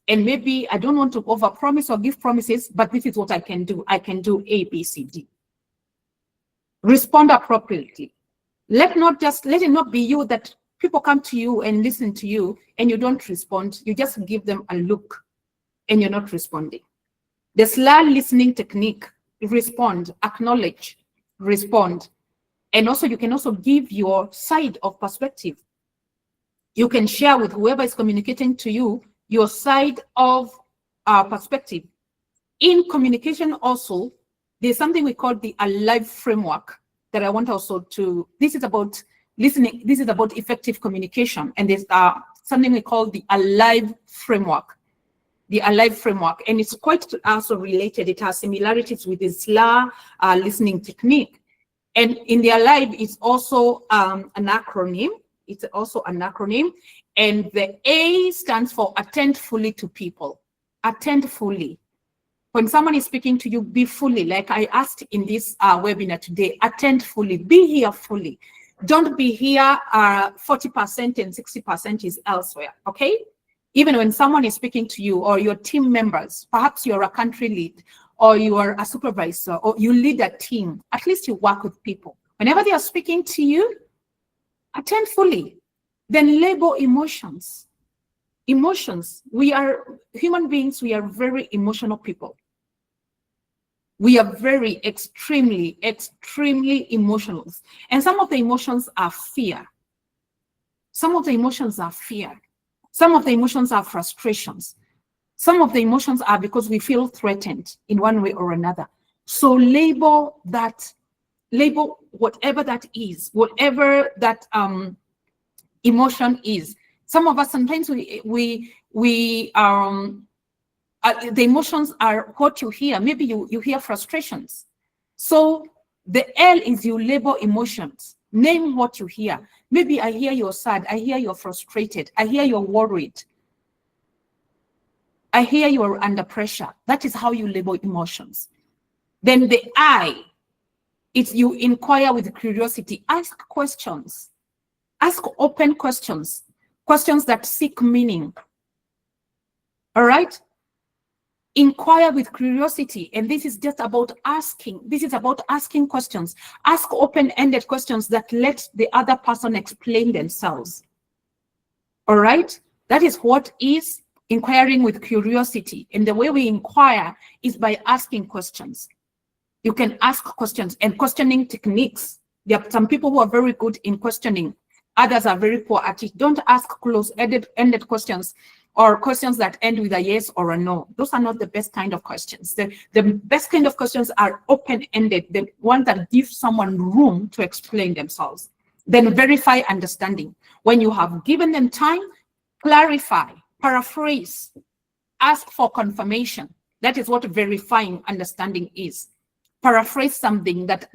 And maybe I don't want to overpromise or give promises, but this is what I can do. I can do A, B, C, D. Respond appropriately. Let it not be you that people come to you and listen to you and you don't respond. You just give them a look and you're not responding. The SLA listening technique, respond, acknowledge, respond. And also you can also give your side of perspective. You can share with whoever is communicating to you your side of perspective. In communication also, there's something we call the alive framework that I want also to, this is about listening, this is about effective communication. And there's something we call the alive framework. The alive framework, and it's quite also related. It has similarities with the SLA listening technique. And in the alive, it's also an acronym. It's also an acronym. And the A stands for attend fully to people. Attend fully. When someone is speaking to you, be fully, like I asked in this webinar today, attend fully, be here fully. Don't be here 40% and 60% is elsewhere, okay? Even when someone is speaking to you or your team members, perhaps you're a country lead or you are a supervisor or you lead a team, at least you work with people. Whenever they are speaking to you, attend fully. Then label emotions. Emotions, we are human beings, we are very emotional people. We are very extremely emotional. And some of the emotions are fear. Some of the emotions are fear. Some of the emotions are frustrations. Some of the emotions are because we feel threatened in one way or another. So label that, label whatever that is, whatever that emotion is. Some of us, sometimes the emotions are what you hear. Maybe you hear frustrations. So the L is you label emotions. Name what you hear. Maybe I hear you're sad. I hear you're frustrated. I hear you're worried. I hear you're under pressure. That is how you label emotions. Then the I, it's you inquire with curiosity. Ask questions. Ask open questions. Questions that seek meaning. All right? Inquire with curiosity. And this is just about asking. This is about asking questions. Ask open-ended questions that let the other person explain themselves. All right? That is what is inquiring with curiosity. And the way we inquire is by asking questions. You can ask questions and questioning techniques. There are some people who are very good in questioning. Others are very poor at it. Don't ask close-ended questions or questions that end with a yes or a no. Those are not the best kind of questions. The best kind of questions are open-ended, the ones that give someone room to explain themselves. Then verify understanding. When you have given them time, clarify, paraphrase, ask for confirmation. That is what verifying understanding is. Paraphrase something that,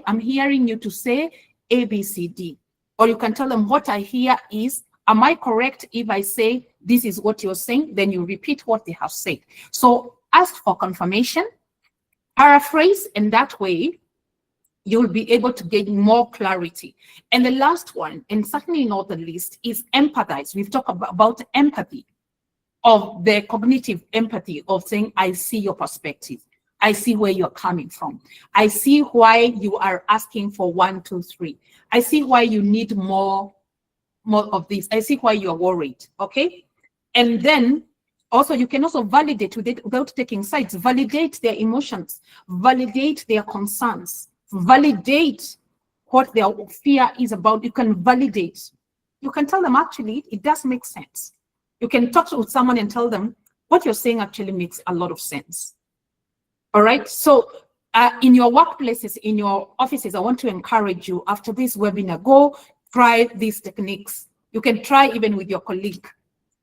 I'm hearing you to say A, B, C, D. Or you can tell them what I hear is, am I correct if I say this is what you're saying? Then you repeat what they have said. So ask for confirmation, paraphrase, and that way you'll be able to gain more clarity. And the last one, and certainly not the least, is empathize. We've talked about empathy, of the cognitive empathy of saying, I see your perspective. I see where you're coming from. I see why you are asking for 1, 2, 3. I see why you need more of this. I see why you're worried, okay? And then also you can also validate without taking sides, validate their emotions, validate their concerns, validate what their fear is about. You can validate. You can tell them, actually, it does make sense. You can talk with someone and tell them what you're saying actually makes a lot of sense. All right. So in your workplaces, in your offices, I want to encourage you after this webinar, go try these techniques. You can try even with your colleague.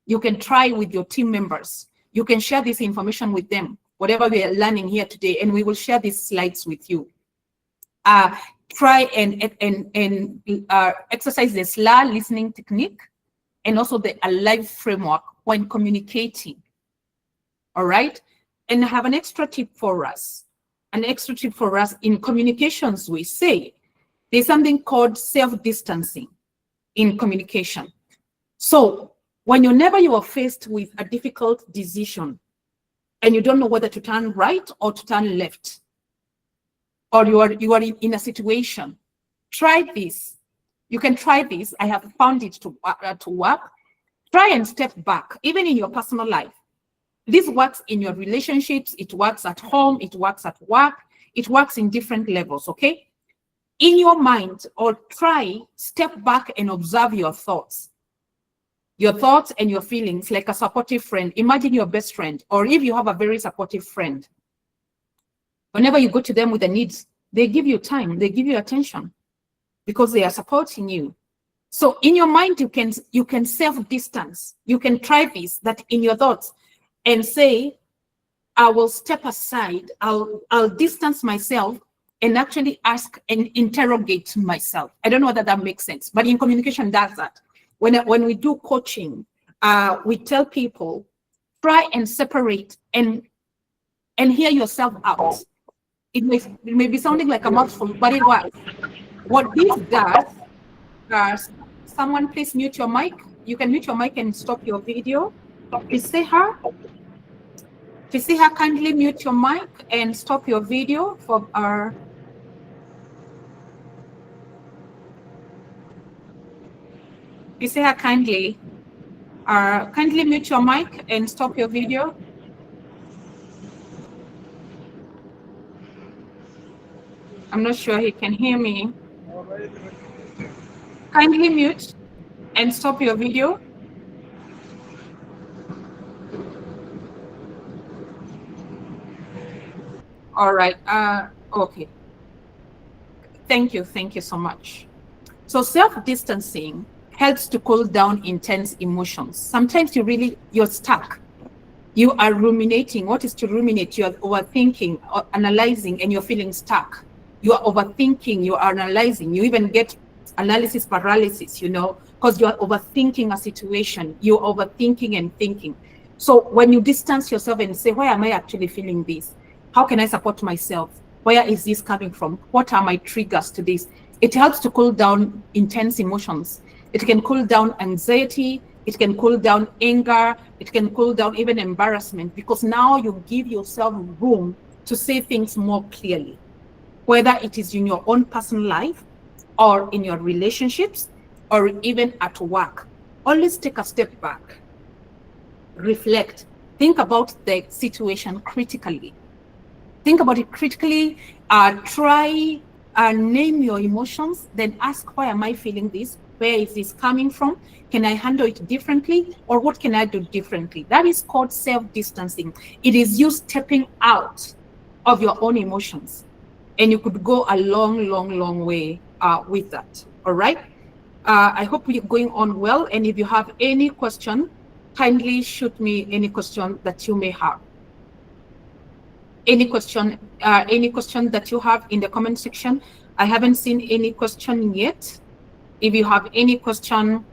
You can try with your team members. You can share this information with them, whatever we are learning here today, and we will share these slides with you. Try and exercise the SLA listening technique and also the ALIVE framework when communicating. All right. And I have an extra tip for us. An extra tip for us in communications, we say there's something called self-distancing in communication. So whenever you are faced with a difficult decision and you don't know whether to turn right or to turn left, or you are in a situation, try this. You can try this. I have found it to work. Try and step back, even in your personal life. This works in your relationships. It works at home. It works at work. It works in different levels, okay? In your mind, or try, step back and observe your thoughts and your feelings like a supportive friend. Imagine your best friend, or if you have a very supportive friend, whenever you go to them with the needs, they give you time, they give you attention because they are supporting you. So in your mind, you can self-distance. You can try this, that in your thoughts, and say, I will step aside, I'll distance myself and actually ask and interrogate myself. I don't know whether that makes sense, but in communication does that. When we do coaching, we tell people, try and separate and hear yourself out. It may be sounding like a mouthful, but it works. What this does, someone please mute your mic. You can mute your mic and stop your video. Fisiha, Fisiha, kindly mute your mic and stop your video for our. Fisiha, kindly mute your mic and stop your video. I'm not sure he can hear me. Kindly mute and stop your video. All right. Okay. Thank you so much. So self-distancing helps to cool down intense emotions. Sometimes you're stuck. You are ruminating. What is to ruminate? You are overthinking, or analyzing, and you're feeling stuck. You are overthinking, you are analyzing. You even get analysis paralysis, because you are overthinking a situation. You're overthinking and thinking. So when you distance yourself and say, why am I actually feeling this? How can I support myself? Where is this coming from? What are my triggers to this? It helps to cool down intense emotions. It can cool down anxiety. It can cool down anger. It can cool down even embarrassment, because now you give yourself room to say things more clearly, whether it is in your own personal life or in your relationships or even at work. Always take a step back, reflect, think about the situation critically. Think about it critically, try and name your emotions, then ask, why am I feeling this? Where is this coming from? Can I handle it differently? Or what can I do differently? That is called self-distancing. It is you stepping out of your own emotions. And you could go a long way with that. All right. I hope we're going on well. And if you have any question, kindly shoot me any question that you may have. Any question that you have in the comment section. I haven't seen any question yet. If you have any question,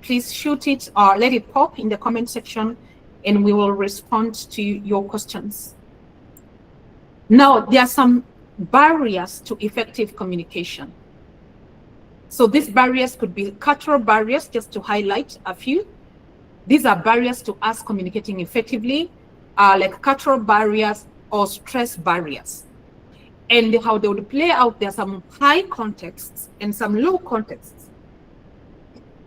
please shoot it or let it pop in the comment section, and we will respond to your questions. Now, there are some barriers to effective communication. So these barriers could be cultural barriers, just to highlight a few. These are barriers to us communicating effectively, like cultural barriers or stress barriers. And how they would play out, there are some high contexts and some low contexts.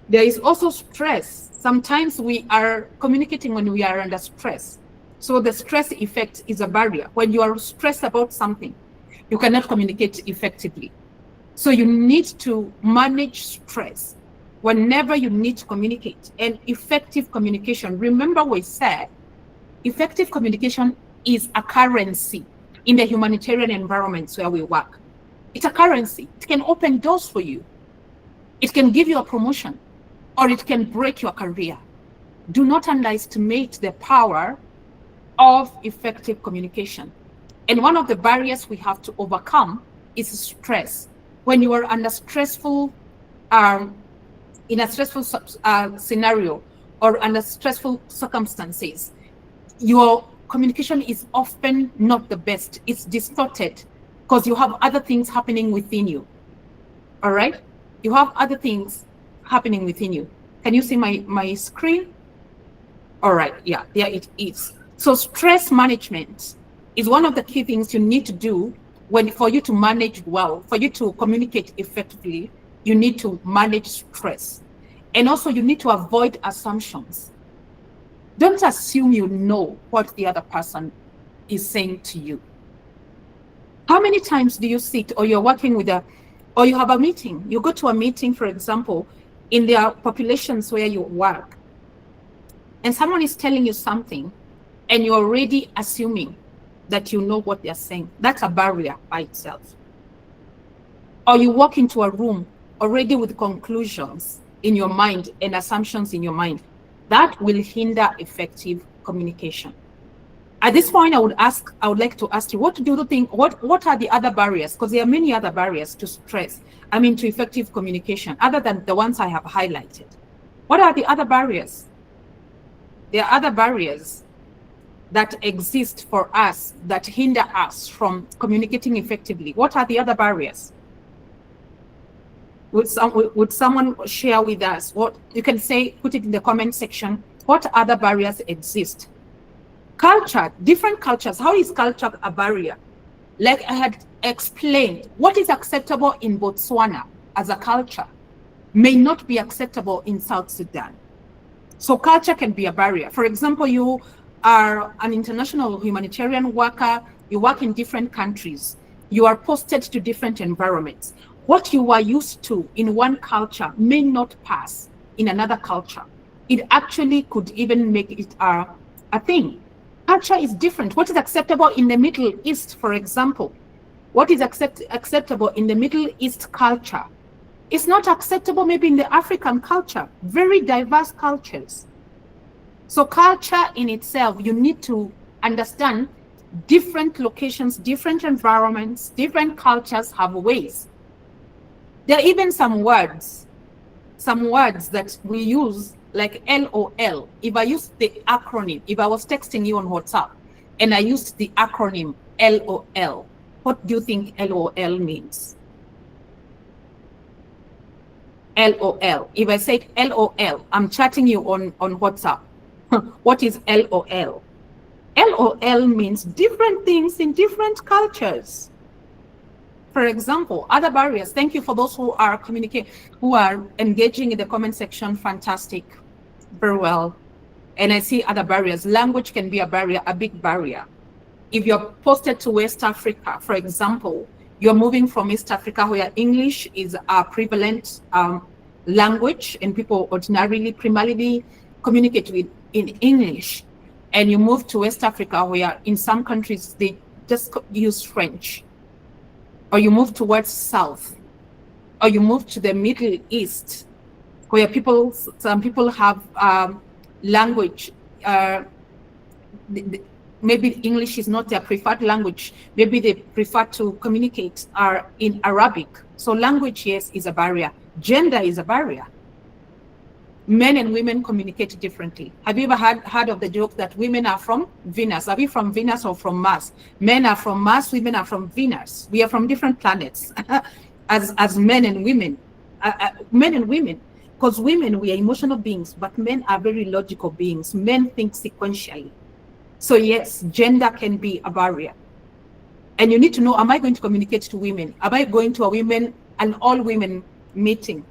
There is also stress. Sometimes we are communicating when we are under stress. So the stress effect is a barrier. When you are stressed about something, you cannot communicate effectively. So you need to manage stress whenever you need to communicate. And effective communication, remember we said, effective communication is a currency in the humanitarian environments where we work. It's a currency. It can open doors for you. It can give you a promotion, or it can break your career. Do not underestimate the power of effective communication. And one of the barriers we have to overcome is stress. When you are under stressful, in a stressful scenario or under stressful circumstances, your communication is often not the best. It's distorted because you have other things happening within you. All right? You have other things happening within you. Can you see my screen? All right. Yeah, there it is. So stress management is one of the key things you need to do for you to manage well, for you to communicate effectively. You need to manage stress. And also you need to avoid assumptions. Don't assume you know what the other person is saying to you. How many times do you sit, or you're working with or you have a meeting, you go to a meeting, for example, in their populations where you work, and someone is telling you something, and you're already assuming that you know what they're saying. That's a barrier by itself. Or you walk into a room already with conclusions in your mind and assumptions in your mind. That will hinder effective communication. At this point, I would like to ask you, what do you think, what are the other barriers? Because there are many other barriers to stress, to effective communication, other than the ones I have highlighted. What are the other barriers? There are other barriers that exist for us, that hinder us from communicating effectively. What are the other barriers? Would someone share with us? What you can say, put it in the comment section. What other barriers exist? Culture, different cultures. How is culture a barrier? Like I had explained, what is acceptable in Botswana as a culture may not be acceptable in South Sudan. So culture can be a barrier. For example, you are an international humanitarian worker, you work in different countries, you are posted to different environments. What you are used to in one culture may not pass in another culture. It actually could even make it a thing. Culture is different. What is acceptable in the Middle East, for example, what is acceptable in the Middle East culture is not acceptable maybe in the African culture. Very diverse cultures. So culture in itself, you need to understand different locations, different environments, different cultures have ways. There are even some words that we use like LOL. If I use the acronym, if I was texting you on WhatsApp and I used the acronym LOL, what do you think LOL means? LOL. If I said LOL, I'm chatting you on WhatsApp. What is LOL? LOL means different things in different cultures. For example, other barriers. Thank you for those who are communicating, who are engaging in the comment section. Fantastic. Very well. And I see other barriers. Language can be a barrier, a big barrier. If you're posted to West Africa, for example, you're moving from East Africa where English is a prevalent language and people ordinarily, primarily communicate with in English. And you move to West Africa where in some countries they just use French. Or you move towards South. Or you move to the Middle East where some people have language, maybe English is not their preferred language. Maybe they prefer to communicate in Arabic. So language, yes, is a barrier. Gender is a barrier. Men and women communicate differently. Have you ever heard of the joke that women are from Venus? Are we from Venus or from Mars? Men are from Mars, women are from Venus. We are from different planets as men and women. Men and women. Because women, we are emotional beings, but men are very logical beings. Men think sequentially. So yes, gender can be a barrier. And you need to know, am I going to communicate to women? Am I going to an all women meeting?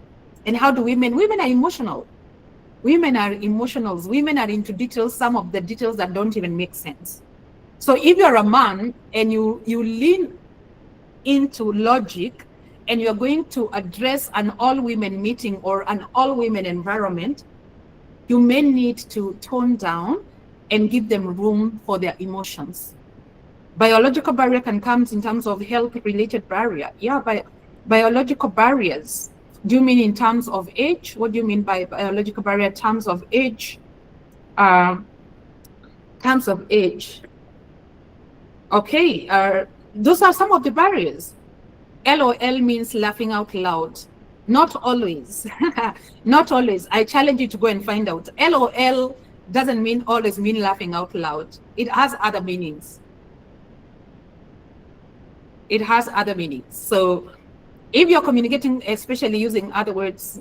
And how do women are emotional. Women are emotionals. Women are into details, some of the details that don't even make sense. So if you're a man and you lean into logic and you're going to address an all women meeting or an all women environment, you may need to tone down and give them room for their emotions. Biological barrier can come in terms of health-related barrier. Yeah, biological barriers. Do you mean in terms of age? What do you mean by biological barrier in terms of age? Terms of age. Okay, those are some of the barriers. LOL means laughing out loud. Not always. Not always. I challenge you to go and find out. LOL doesn't always mean laughing out loud. It has other meanings. It has other meanings. So if you're communicating, especially using other words,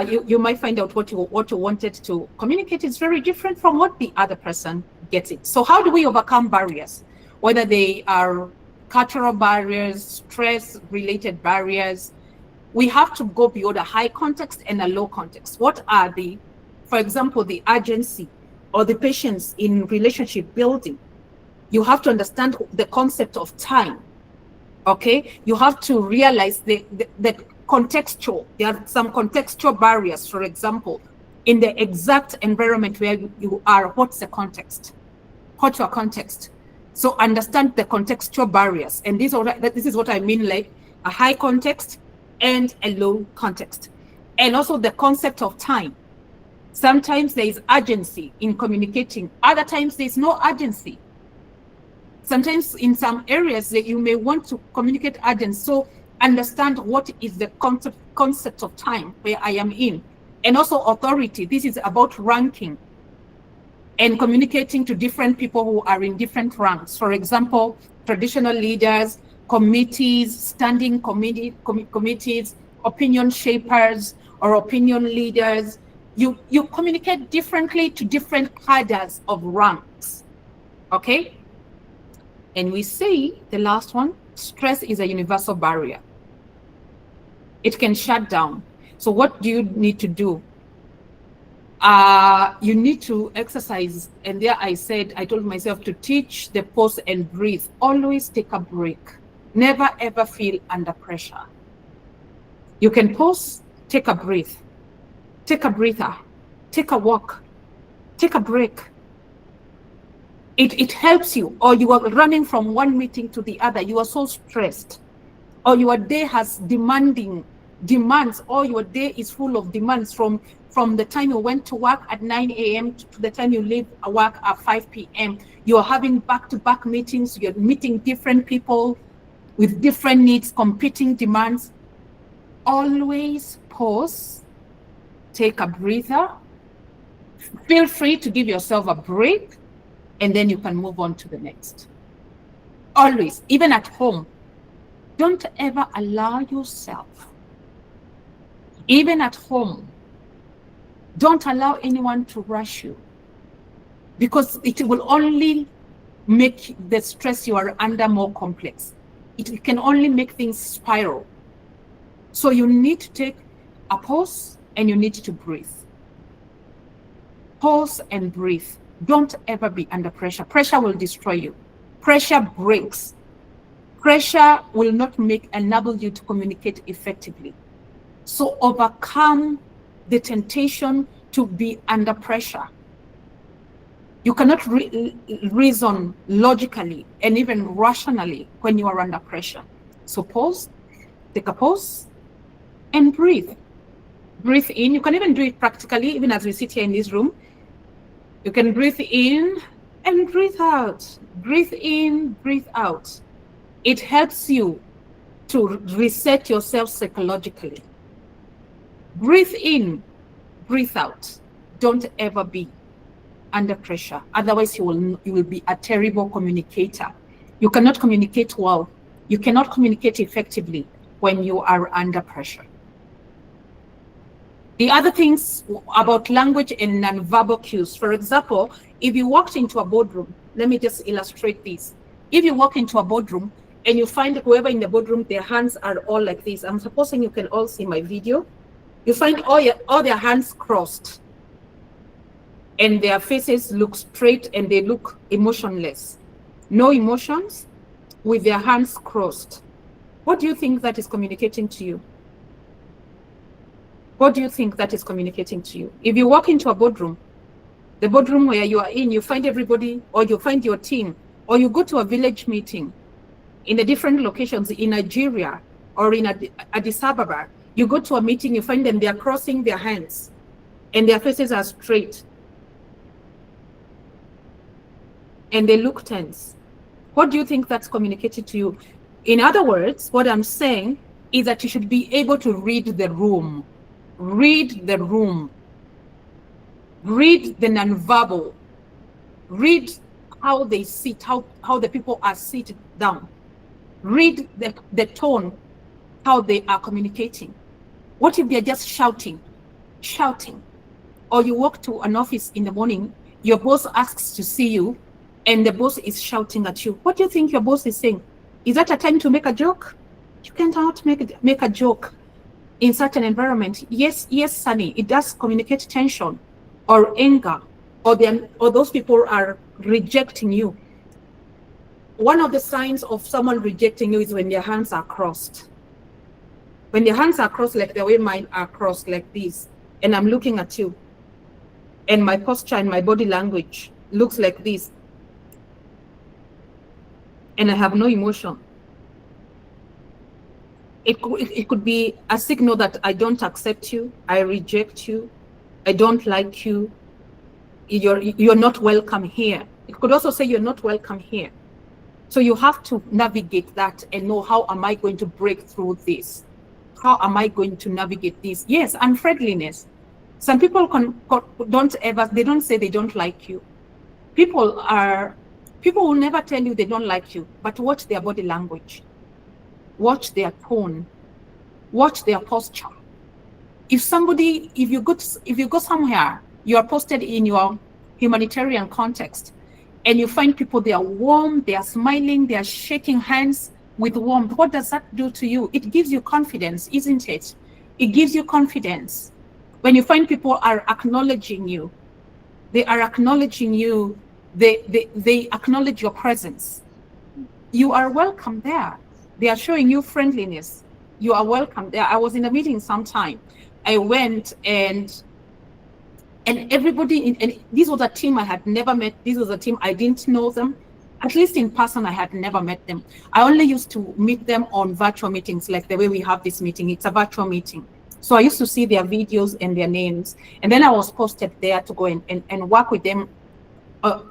you might find out what you wanted to communicate is very different from what the other person gets it. So how do we overcome barriers? Whether they are cultural barriers, stress-related barriers, we have to go beyond a high context and a low context. What are for example, the urgency or the patience in relationship building? You have to understand the concept of time. Okay, you have to realize the contextual. There are some contextual barriers. For example, in the exact environment where you are, what's the context? What's your context? So understand the contextual barriers, and this is what I mean, like a high context and a low context, and also the concept of time. Sometimes there is urgency in communicating. Other times there is no urgency. Sometimes in some areas that you may want to communicate urgency. So understand what is the concept of time where I am in. And also authority. This is about ranking and communicating to different people who are in different ranks. For example, traditional leaders, committees, standing committees, opinion shapers or opinion leaders. You communicate differently to different cadres of ranks. Okay? And we say the last one, stress is a universal barrier. It can shut down. So what do you need to do? You need to exercise. And there I told myself to teach the pause and breathe. Always take a break. Never ever feel under pressure. You can pause, take a breath, take a breather, take a walk, take a break. It helps you. Or you are running from one meeting to the other. You are so stressed. Or your day has demands, or your day is full of demands from the time you went to work at 9 a.m. to the time you leave work at 5 p.m. You're having back-to-back meetings. You're meeting different people with different needs, competing demands. Always pause, take a breather, feel free to give yourself a break, and then you can move on to the next. Always, even at home, don't ever allow yourself, even at home, don't allow anyone to rush you, because it will only make the stress you are under more complex. It can only make things spiral. So you need to take a pause and you need to breathe. Pause and breathe. Don't ever be under pressure. Pressure will destroy you. Pressure breaks. Pressure will not enable you to communicate effectively. So overcome the temptation to be under pressure. You cannot reason logically and even rationally when you are under pressure. So pause, take a pause, and breathe. Breathe in. You can even do it practically, even as we sit here in this room. You can breathe in and breathe out. Breathe in, breathe out. It helps you to reset yourself psychologically. Breathe in, breathe out. Don't ever be under pressure. Otherwise, you will be a terrible communicator. You cannot communicate well. You cannot communicate effectively when you are under pressure. The other things about language and nonverbal cues. For example, if you walked into a boardroom, let me just illustrate this. If you walk into a boardroom and you find whoever in the boardroom, their hands are all like this. I'm supposing you can all see my video. You find all their hands crossed and their faces look straight and they look emotionless. No emotions with their hands crossed. What do you think that is communicating to you? What do you think that is communicating to you? If you walk into a boardroom, the boardroom where you are in, you find everybody, or you find your team, or you go to a village meeting in the different locations in Nigeria or in Addis Ababa, you go to a meeting, you find them, they are crossing their hands and their faces are straight and they look tense. What do you think that's communicating to you? In other words, what I'm saying is that you should be able to read the room. Read the room. Read the nonverbal. Read how they sit, how the people are seated down. Read the tone, how they are communicating. What if they're just shouting? Or you walk to an office in the morning, your boss asks to see you, and the boss is shouting at you. What do you think your boss is saying? Is that a time to make a joke? You cannot make a joke in such an environment. Yes, Sunny, it does communicate tension or anger, or those people are rejecting you. One of the signs of someone rejecting you is when their hands are crossed. When their hands are crossed like the way mine are crossed like this, and I'm looking at you, and my posture and my body language looks like this, and I have no emotion. It could be a signal that I don't accept you, I reject you, I don't like you, you're not welcome here. It could also say you're not welcome here. So you have to navigate that and know, how am I going to break through this? How am I going to navigate this? Yes, unfriendliness. Some people don't say they don't like you. People will never tell you they don't like you, but watch their body language. Watch their tone, watch their posture. if you go somewhere, you are posted in your humanitarian context, and you find people, they are warm, they are smiling, they are shaking hands with warmth. What does that do to you? It gives you confidence, isn't it? It gives you confidence. When you find people are acknowledging you, they are acknowledging you, they acknowledge your presence. You are welcome there. They are showing you friendliness. You are welcome there. I was in a meeting sometime. I went, and everybody and this was a team I had never met. This was a team I didn't know them. At least in person, I had never met them. I only used to meet them on virtual meetings, like the way we have this meeting. It's a virtual meeting. So I used to see their videos and their names. And then I was posted there to go and work with them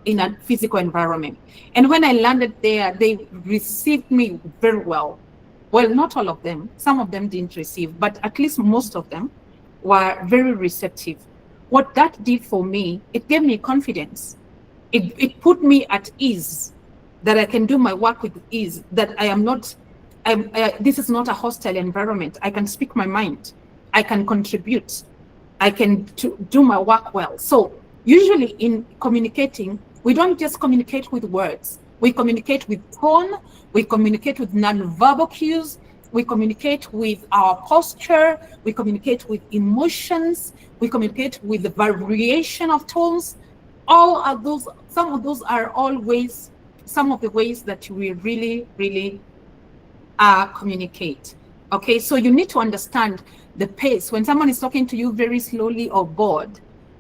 in a physical environment. And when I landed there, they received me very well. Well, not all of them. Some of them didn't receive, but at least most of them were very receptive. What that did for me, it gave me confidence. It put me at ease that I can do my work with ease, that I am not, this is not a hostile environment. I can speak my mind. I can contribute. I can do my work well. So usually in communicating, we don't just communicate with words. We communicate with tone. We communicate with non-verbal cues. We communicate with our posture. We communicate with emotions. We communicate with the variation of tones. All of those, some of those are all ways, some of the ways that we really, really communicate. Okay, so you need to understand the pace. When someone is talking to you very slowly or bored,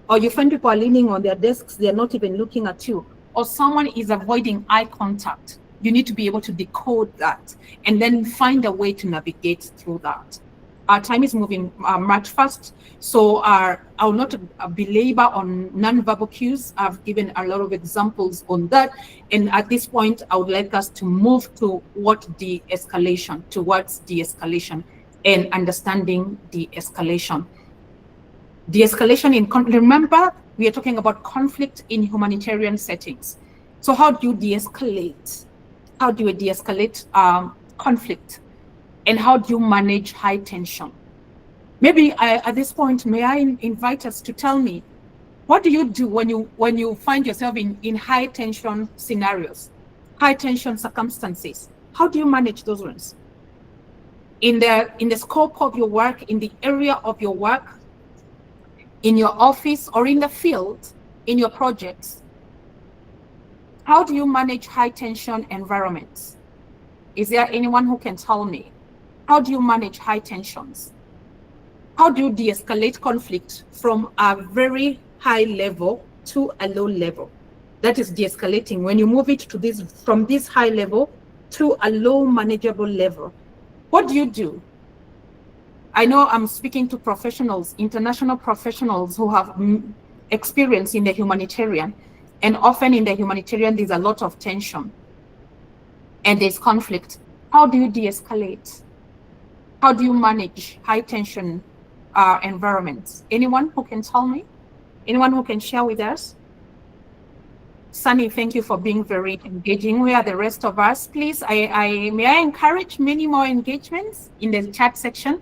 or you find people are leaning on their desks, they're not even looking at you, or someone is avoiding eye contact, you need to be able to decode that and then find a way to navigate through that. Our time is moving much fast, so I will not belabor on non-verbal cues. I've given a lot of examples on that, and at this point, I would like us to move to towards de-escalation and understanding de-escalation. De-escalation remember, we are talking about conflict in humanitarian settings. So how do you de-escalate? How do you de-escalate conflict? And how do you manage high tension? Maybe at this point, may I invite us to tell me, what do you do when you find yourself in high tension scenarios, high tension circumstances? How do you manage those ones? In the scope of your work, in the area of your work, in your office or in the field, in your projects, how do you manage high tension environments? Is there anyone who can tell me? How do you manage high tensions? How do you de-escalate conflict from a very high level to a low level? That is de-escalating. When you move it to this, from this high level to a low manageable level, what do you do? I know I'm speaking to professionals, international professionals who have experience in the humanitarian, and often in the humanitarian, there's a lot of tension and there's conflict. How do you de-escalate? How do you manage high tension environments? Anyone who can tell me? Anyone who can share with us? Sunny, thank you for being very engaging. Where are the rest of us? Please, may I encourage many more engagements in the chat section.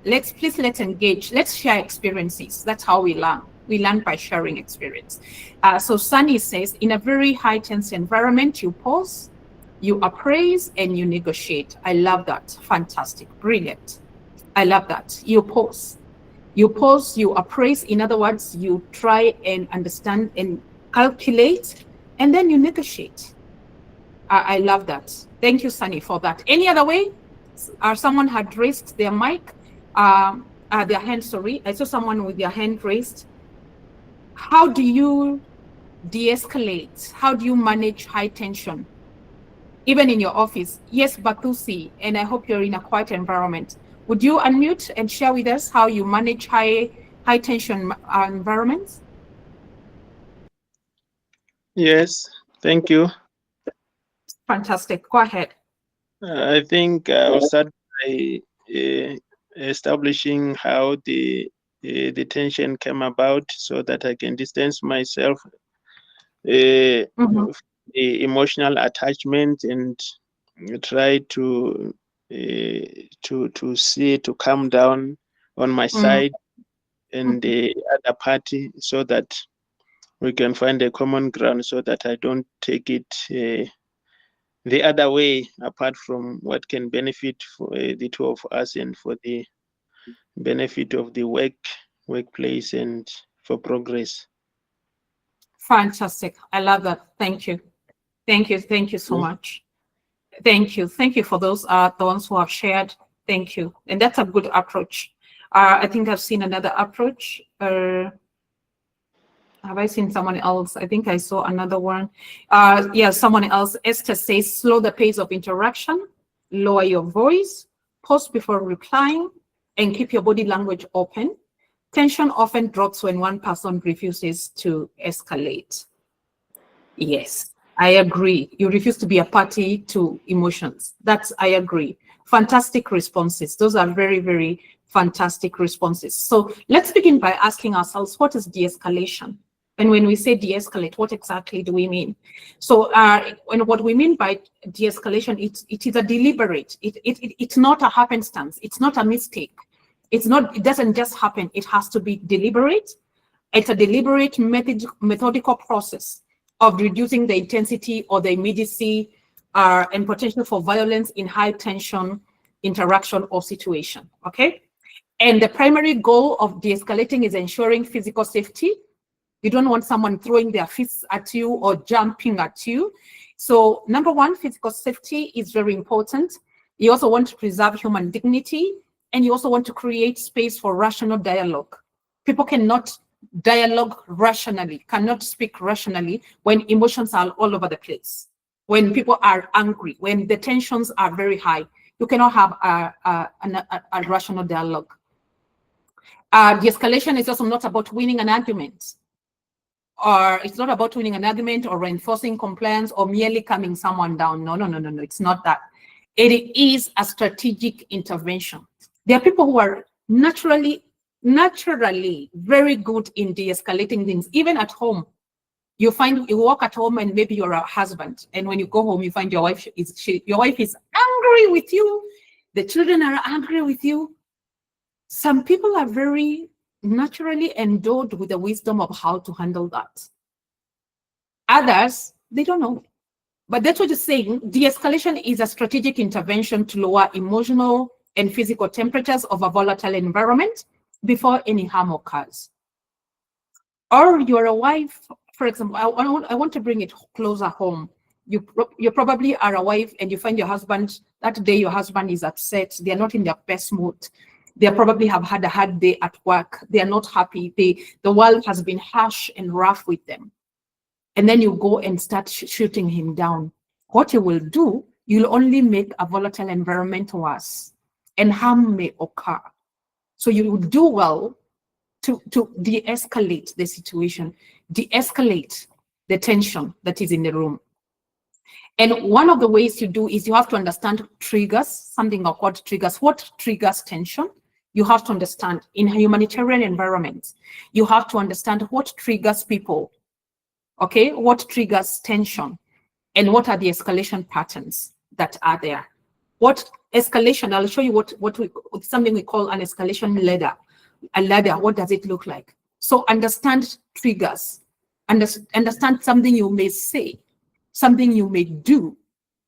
Let's engage. Let's share experiences. That's how we learn. We learn by sharing experience. So Sunny says, in a very high tense environment, you pause, you appraise, and you negotiate. I love that. Fantastic. Brilliant. I love that. You pause. You pause, you appraise. In other words, you try and understand and calculate, and then you negotiate. I love that. Thank you, Sunny, for that. Any other way? Someone had raised their mic, their hand, sorry. I saw someone with their hand raised. How do you de-escalate? How do you manage high tension? Even in your office? Yes, Batusi, and I hope you're in a quiet environment. Would you unmute and share with us how you manage high tension environments? Yes, thank you. Fantastic. Go ahead. I think I'll start by establishing how the tension came about so that I can distance myself the emotional attachment and try to calm down on my side and the other party, so that we can find a common ground, so that I don't take it the other way, apart from what can benefit for the two of us and for the benefit of the workplace and for progress. Fantastic. I love that. Thank you. Thank you. Thank you so much. Thank you. Thank you for those the ones who have shared. Thank you. And that's a good approach. I think I've seen another approach. Have I seen someone else? I think I saw another one. Yeah, someone else. Esther says, slow the pace of interaction, lower your voice, pause before replying, and keep your body language open. Tension often drops when one person refuses to escalate. Yes, I agree. You refuse to be a party to emotions. I agree. Fantastic responses. Those are very, very fantastic responses. So let's begin by asking ourselves, what is de-escalation? And when we say de-escalate, what exactly do we mean? So and what we mean by de-escalation, it is a deliberate, it's not a happenstance, it's not a mistake. It doesn't just happen, it has to be deliberate. It's a deliberate methodical process of reducing the intensity or the immediacy and potential for violence in high tension interaction or situation, okay? And the primary goal of de-escalating is ensuring physical safety. You don't want someone throwing their fists at you or jumping at you. So number one, physical safety is very important. You also want to preserve human dignity, and you also want to create space for rational dialogue. People cannot dialogue rationally, cannot speak rationally when emotions are all over the place. When people are angry, when the tensions are very high, you cannot have a rational dialogue. De-escalation is also not about winning an argument. Or it's not about winning an argument or reinforcing compliance or merely calming someone down. No, it's not that. It is a strategic intervention. There are people who are naturally very good in de-escalating things, even at home. You walk at home and maybe you're a husband, and when you go home, you find your wife is angry with you. The children are angry with you. Some people are very naturally endowed with the wisdom of how to handle that. Others, they don't know. But that's what you're saying. De-escalation is a strategic intervention to lower emotional and physical temperatures of a volatile environment before any harm occurs. Or you're a wife, for example, I want to bring it closer home. You probably are a wife and you find your husband, that day your husband is upset, they're not in their best mood. They probably have had a hard day at work. They are not happy. The world has been harsh and rough with them. And then you go and start shooting him down. What you will do, you'll only make a volatile environment worse, and harm may occur. So you would do well to de-escalate the situation, de-escalate the tension that is in the room. And one of the ways you do is you have to understand triggers, something are called triggers. What triggers tension? You have to understand in a humanitarian environment, you have to understand what triggers people, okay? What triggers tension, and what are the escalation patterns that are there? What escalation, I'll show you something we call an escalation ladder. A ladder, what does it look like? So understand triggers, understand something you may say, something you may do,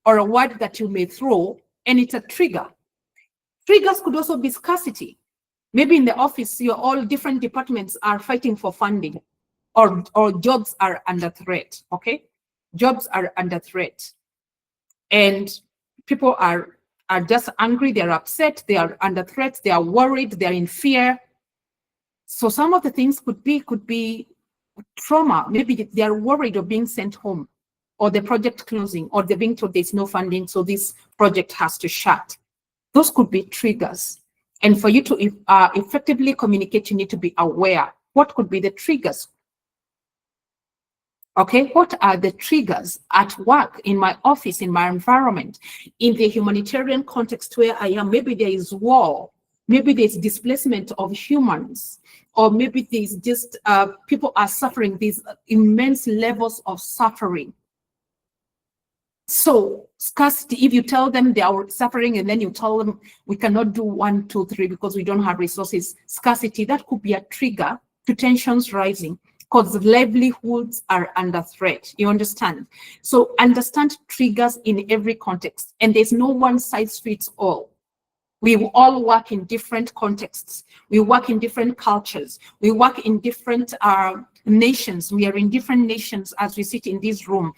or a word that you may throw, and it's a trigger. Triggers could also be scarcity. Maybe in the office, all different departments are fighting for funding, or jobs are under threat, okay? Jobs are under threat. And people are just angry, they're upset, they are under threat, they are worried, they're in fear. So some of the things could be trauma. Maybe they are worried of being sent home, or the project closing, or they're being told there's no funding, so this project has to shut. Those could be triggers. And for you to effectively communicate, you need to be aware. What could be the triggers? Okay, what are the triggers at work, in my office, in my environment, in the humanitarian context where I am? Maybe there is war, maybe there's displacement of humans, or maybe there's just people are suffering these immense levels of suffering. So scarcity, if you tell them they are suffering and then you tell them we cannot do 1, 2, 3 because we don't have resources, scarcity, that could be a trigger to tensions rising because livelihoods are under threat. You understand? So understand triggers in every context, and there's no one size fits all. We all work in different contexts. We work in different cultures. We work in different nations. We are in different nations as we sit in this room.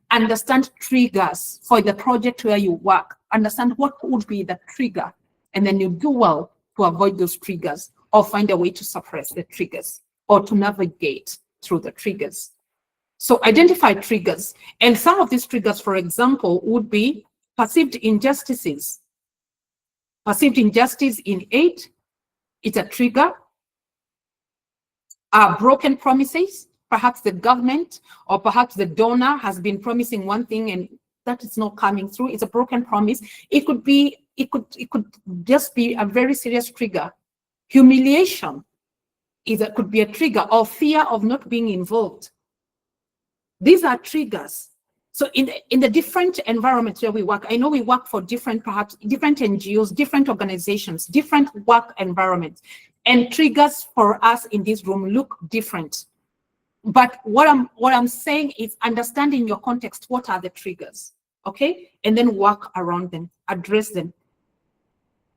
Understand triggers for the project where you work. Understand what would be the trigger, and then you do well to avoid those triggers or find a way to suppress the triggers or to navigate through the triggers. So identify triggers. And some of these triggers, for example, would be perceived injustices. Perceived injustice in aid, it's a trigger. Broken promises, perhaps the government or perhaps the donor has been promising one thing and that is not coming through. It's a broken promise. It could could just be a very serious trigger. Humiliation could be a trigger, or fear of not being involved. These are triggers. So in the different environments where we work, I know we work for perhaps different NGOs, different organizations, different work environments, and triggers for us in this room look different. But what I'm saying is understanding your context, what are the triggers, okay? And then work around them, address them,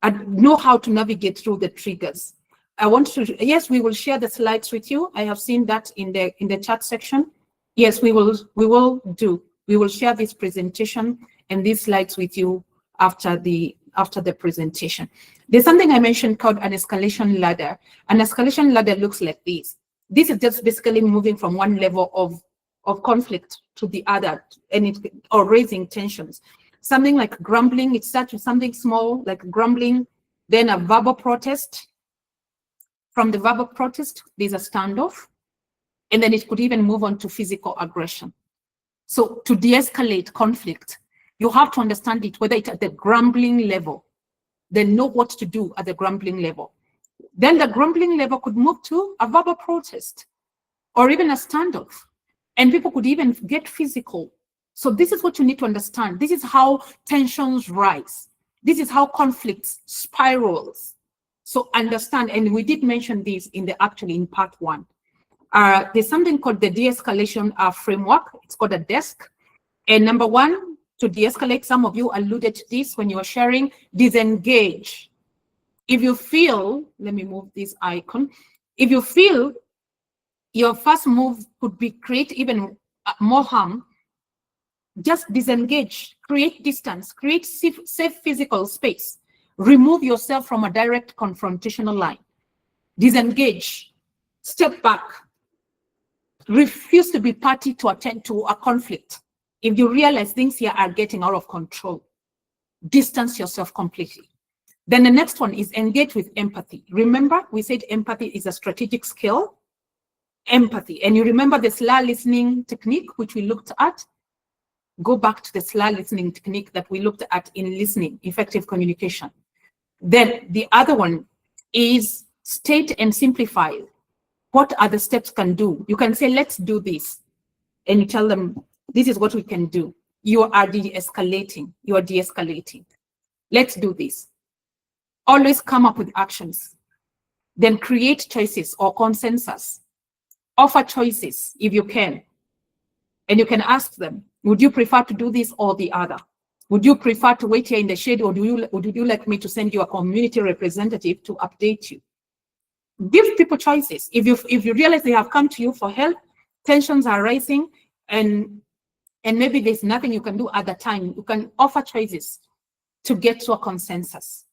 and know how to navigate through the triggers. I want to, yes, we will share the slides with you. I have seen that in the chat section. Yes, we will share this presentation and these slides with you after the presentation. There's something I mentioned called an escalation ladder. An escalation ladder looks like this. This is just basically moving from one level of conflict to the other, or raising tensions. Something like grumbling, it starts with something small like grumbling, then a verbal protest. From the verbal protest, there's a standoff, and then it could even move on to physical aggression. So to de-escalate conflict, you have to understand it, whether it's at the grumbling level, then know what to do at the grumbling level. Then the grumbling level could move to a verbal protest or even a standoff. And people could even get physical. So this is what you need to understand. This is how tensions rise. This is how conflicts spirals. So understand, and we did mention this actually in part 1. There's something called the de-escalation framework. It's called a desk. And number 1, to de-escalate, some of you alluded to this when you were sharing, disengage. If you feel, let me move this icon. If you feel your first move could be create even more harm, just disengage, create distance, create safe physical space. Remove yourself from a direct confrontational line. Disengage, step back. Refuse to be party to attend to a conflict. If you realize things here are getting out of control, distance yourself completely. Then the next one is engage with empathy. Remember, we said empathy is a strategic skill. Empathy. And you remember the SLA listening technique, which we looked at? Go back to the SLA listening technique that we looked at in listening, effective communication. Then the other one is state and simplify. What are the steps can do? You can say, let's do this. And you tell them, this is what we can do. You are de-escalating. You are de-escalating. Let's do this. Always come up with actions. Then create choices or consensus. Offer choices if you can. And you can ask them, would you prefer to do this or the other? Would you prefer to wait here in the shade, or would you like me to send you a community representative to update you? Give people choices. If you realize they have come to you for help, tensions are rising, and maybe there's nothing you can do at the time, you can offer choices to get to a consensus.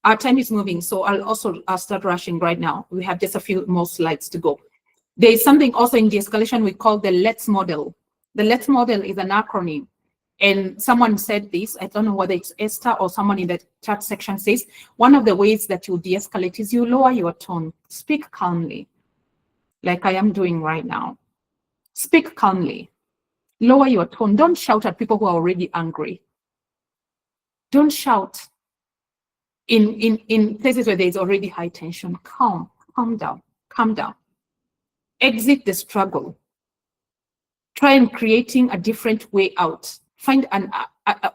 Our time is moving, so I'll start rushing right now. We have just a few more slides to go. There is something also in de-escalation we call the LETS model. The LETS model is an acronym. And someone said this, I don't know whether it's Esther or someone in the chat section says, one of the ways that you de-escalate is you lower your tone. Speak calmly, like I am doing right now. Speak calmly. Lower your tone. Don't shout at people who are already angry. Don't shout in places where there is already high tension. Calm down, calm down. Exit the struggle. Try and creating a different way out. Find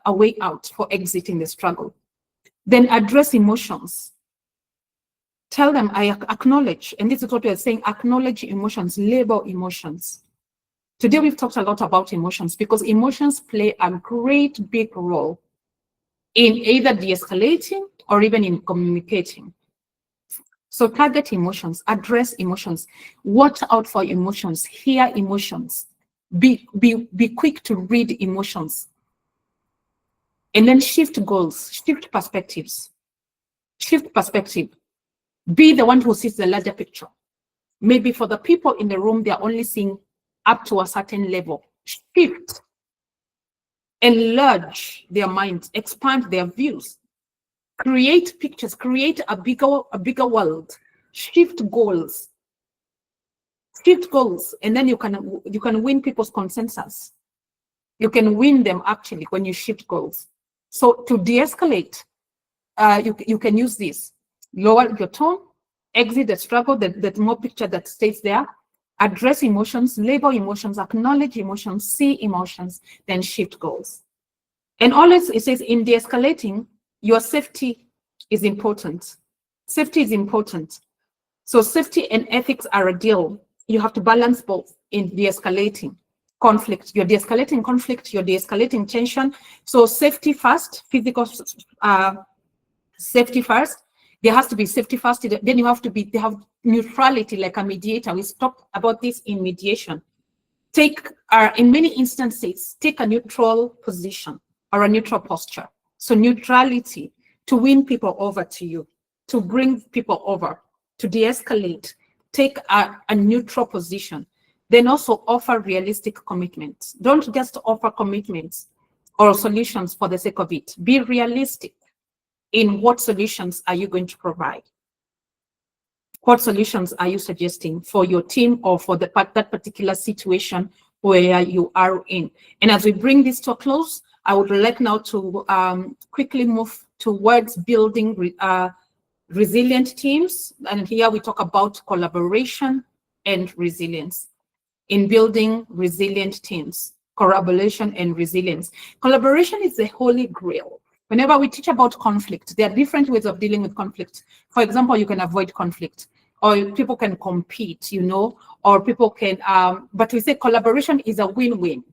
a way out for exiting the struggle. Then address emotions. Tell them, I acknowledge, and this is what we are saying, acknowledge emotions, label emotions. Today we've talked a lot about emotions because emotions play a great big role in either de-escalating or even in communicating. So target emotions, address emotions, watch out for emotions, hear emotions, be quick to read emotions. And then shift goals, shift perspectives, shift perspective. Be the one who sees the larger picture. Maybe for the people in the room, they're only seeing up to a certain level. Shift, enlarge their minds, expand their views, create pictures, create a bigger world, shift goals, and then you can win people's consensus. You can win them actually when you shift goals. So to de-escalate, you can use this. Lower your tone, exit the struggle, the more picture that stays there, address emotions, label emotions, acknowledge emotions, see emotions, then shift goals. And always it says in de-escalating, your safety is important. Safety is important. So safety and ethics are a deal. You have to balance both in de-escalating conflict. You're de-escalating conflict, you're de-escalating tension. So safety first, physical safety first. There has to be safety first. Then you have to they have neutrality like a mediator. We talked about this in mediation. Take, in many instances, take a neutral position or a neutral posture. So neutrality to win people over to you, to bring people over, to de-escalate, take a neutral position. Then also offer realistic commitments. Don't just offer commitments or solutions for the sake of it. Be realistic in what solutions are you going to provide. What solutions are you suggesting for your team or for that particular situation where you are in? And as we bring this to a close, I would like now to quickly move towards building resilient teams. And here we talk about collaboration and resilience. In building resilient teams, collaboration and resilience. Collaboration is the holy grail. Whenever we teach about conflict, there are different ways of dealing with conflict. For example, you can avoid conflict, or people can compete, or people can, but we say collaboration is a win-win.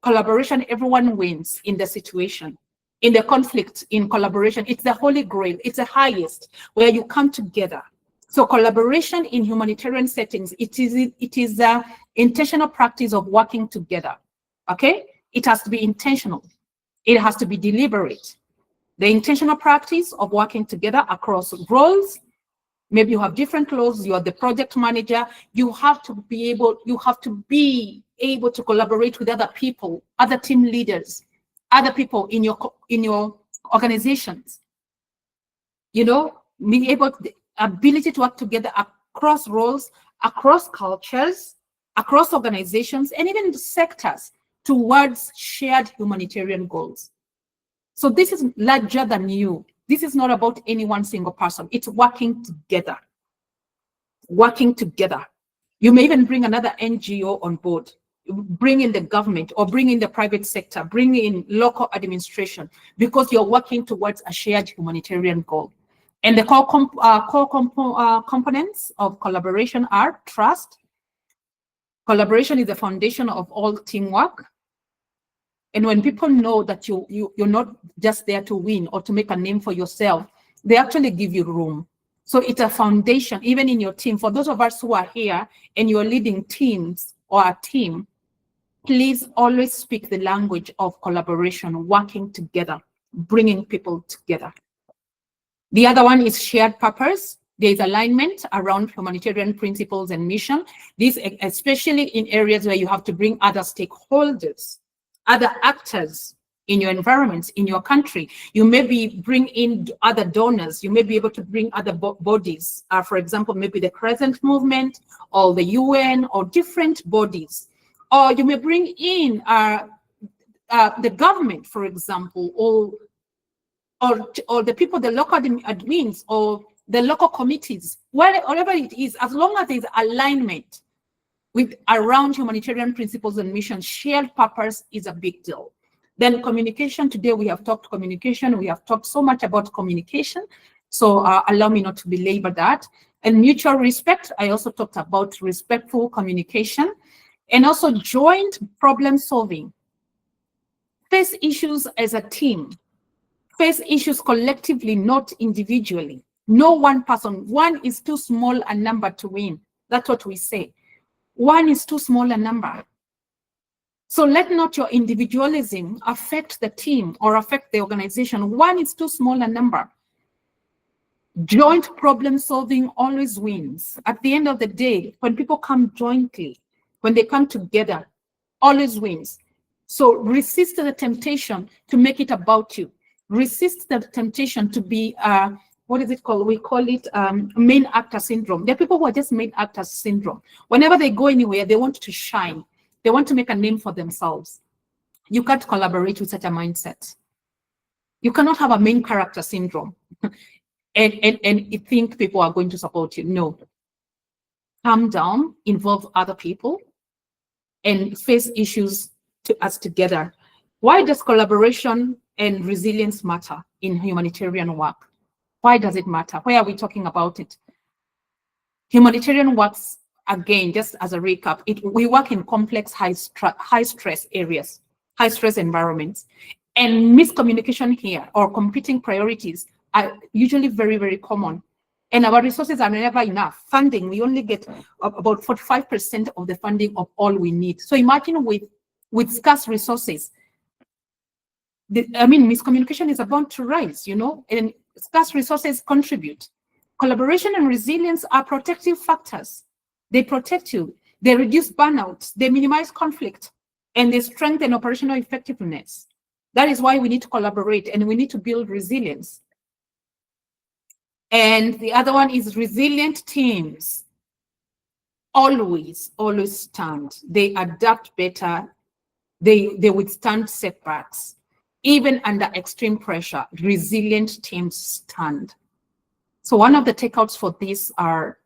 Collaboration, everyone wins in the situation. In the conflict, in collaboration, it's the holy grail, it's the highest, where you come together. So collaboration in humanitarian settings, it is the intentional practice of working together, okay? It has to be intentional. It has to be deliberate. The intentional practice of working together across roles. Maybe you have different roles, you are the project manager, you have to be able to collaborate with other people, other team leaders, other people in your organizations. Being able to, the ability to work together across roles, across cultures, across organizations, and even sectors towards shared humanitarian goals. So this is larger than you. This is not about any one single person. It's working together. Working together. You may even bring another NGO on board, bring in the government or bring in the private sector, bring in local administration, because you're working towards a shared humanitarian goal. And the core components of collaboration are trust. Collaboration is the foundation of all teamwork. And when people know that you're not just there to win or to make a name for yourself, they actually give you room. So it's a foundation, even in your team. For those of us who are here and you're leading teams or a team, please always speak the language of collaboration, working together, bringing people together. The other one is shared purpose. There is alignment around humanitarian principles and mission. This especially in areas where you have to bring other stakeholders, other actors in your environment, in your country. You maybe bring in other donors. You may be able to bring other bodies. For example, maybe the Crescent Movement or the UN or different bodies. Or you may bring in the government, for example, or the people, the local admins or the local committees, whatever it is, as long as there's alignment around humanitarian principles and missions, shared purpose is a big deal. Then communication, today we have talked communication, we have talked so much about communication. So allow me not to belabor that. And mutual respect, I also talked about respectful communication, and also joint problem solving. Face issues as a team, face issues collectively, not individually. No one person, one is too small a number to win. That's what we say. One is too small a number. So let not your individualism affect the team or affect the organization. One is too small a number. Joint problem solving always wins. At the end of the day, when people come jointly, when they come together, always wins. So resist the temptation to make it about you. Resist the temptation to be, what is it called? We call it main actor syndrome. There are people who are just main actor syndrome. Whenever they go anywhere, they want to shine. They want to make a name for themselves. You can't collaborate with such a mindset. You cannot have a main character syndrome and think people are going to support you. No. Calm down, involve other people, and face issues us together. Why does collaboration and resilience matter in humanitarian work? Why does it matter? Why are we talking about it? Humanitarian works, again, just as a recap, we work in complex, high-stress areas, high-stress environments. And miscommunication here or competing priorities are usually very, very common. And our resources are never enough. Funding, we only get about 45% of the funding of all we need. So imagine with scarce resources, miscommunication is about to rise, and scarce resources contribute. Collaboration and resilience are protective factors. They protect you, they reduce burnout, they minimize conflict, and they strengthen operational effectiveness. That is why we need to collaborate and we need to build resilience. And the other one is resilient teams. Always stand. They adapt better. They withstand setbacks. Even under extreme pressure, resilient teams stand. So one of the takeouts for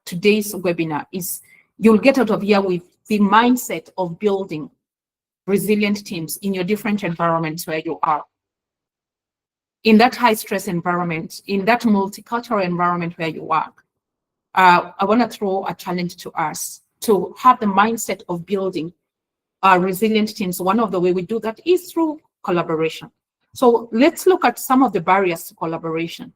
today's webinar is you'll get out of here with the mindset of building resilient teams in your different environments where you are. In that high stress environment, in that multicultural environment where you work, I want to throw a challenge to us to have the mindset of building resilient teams. One of the way we do that is through collaboration. So let's look at some of the barriers to collaboration.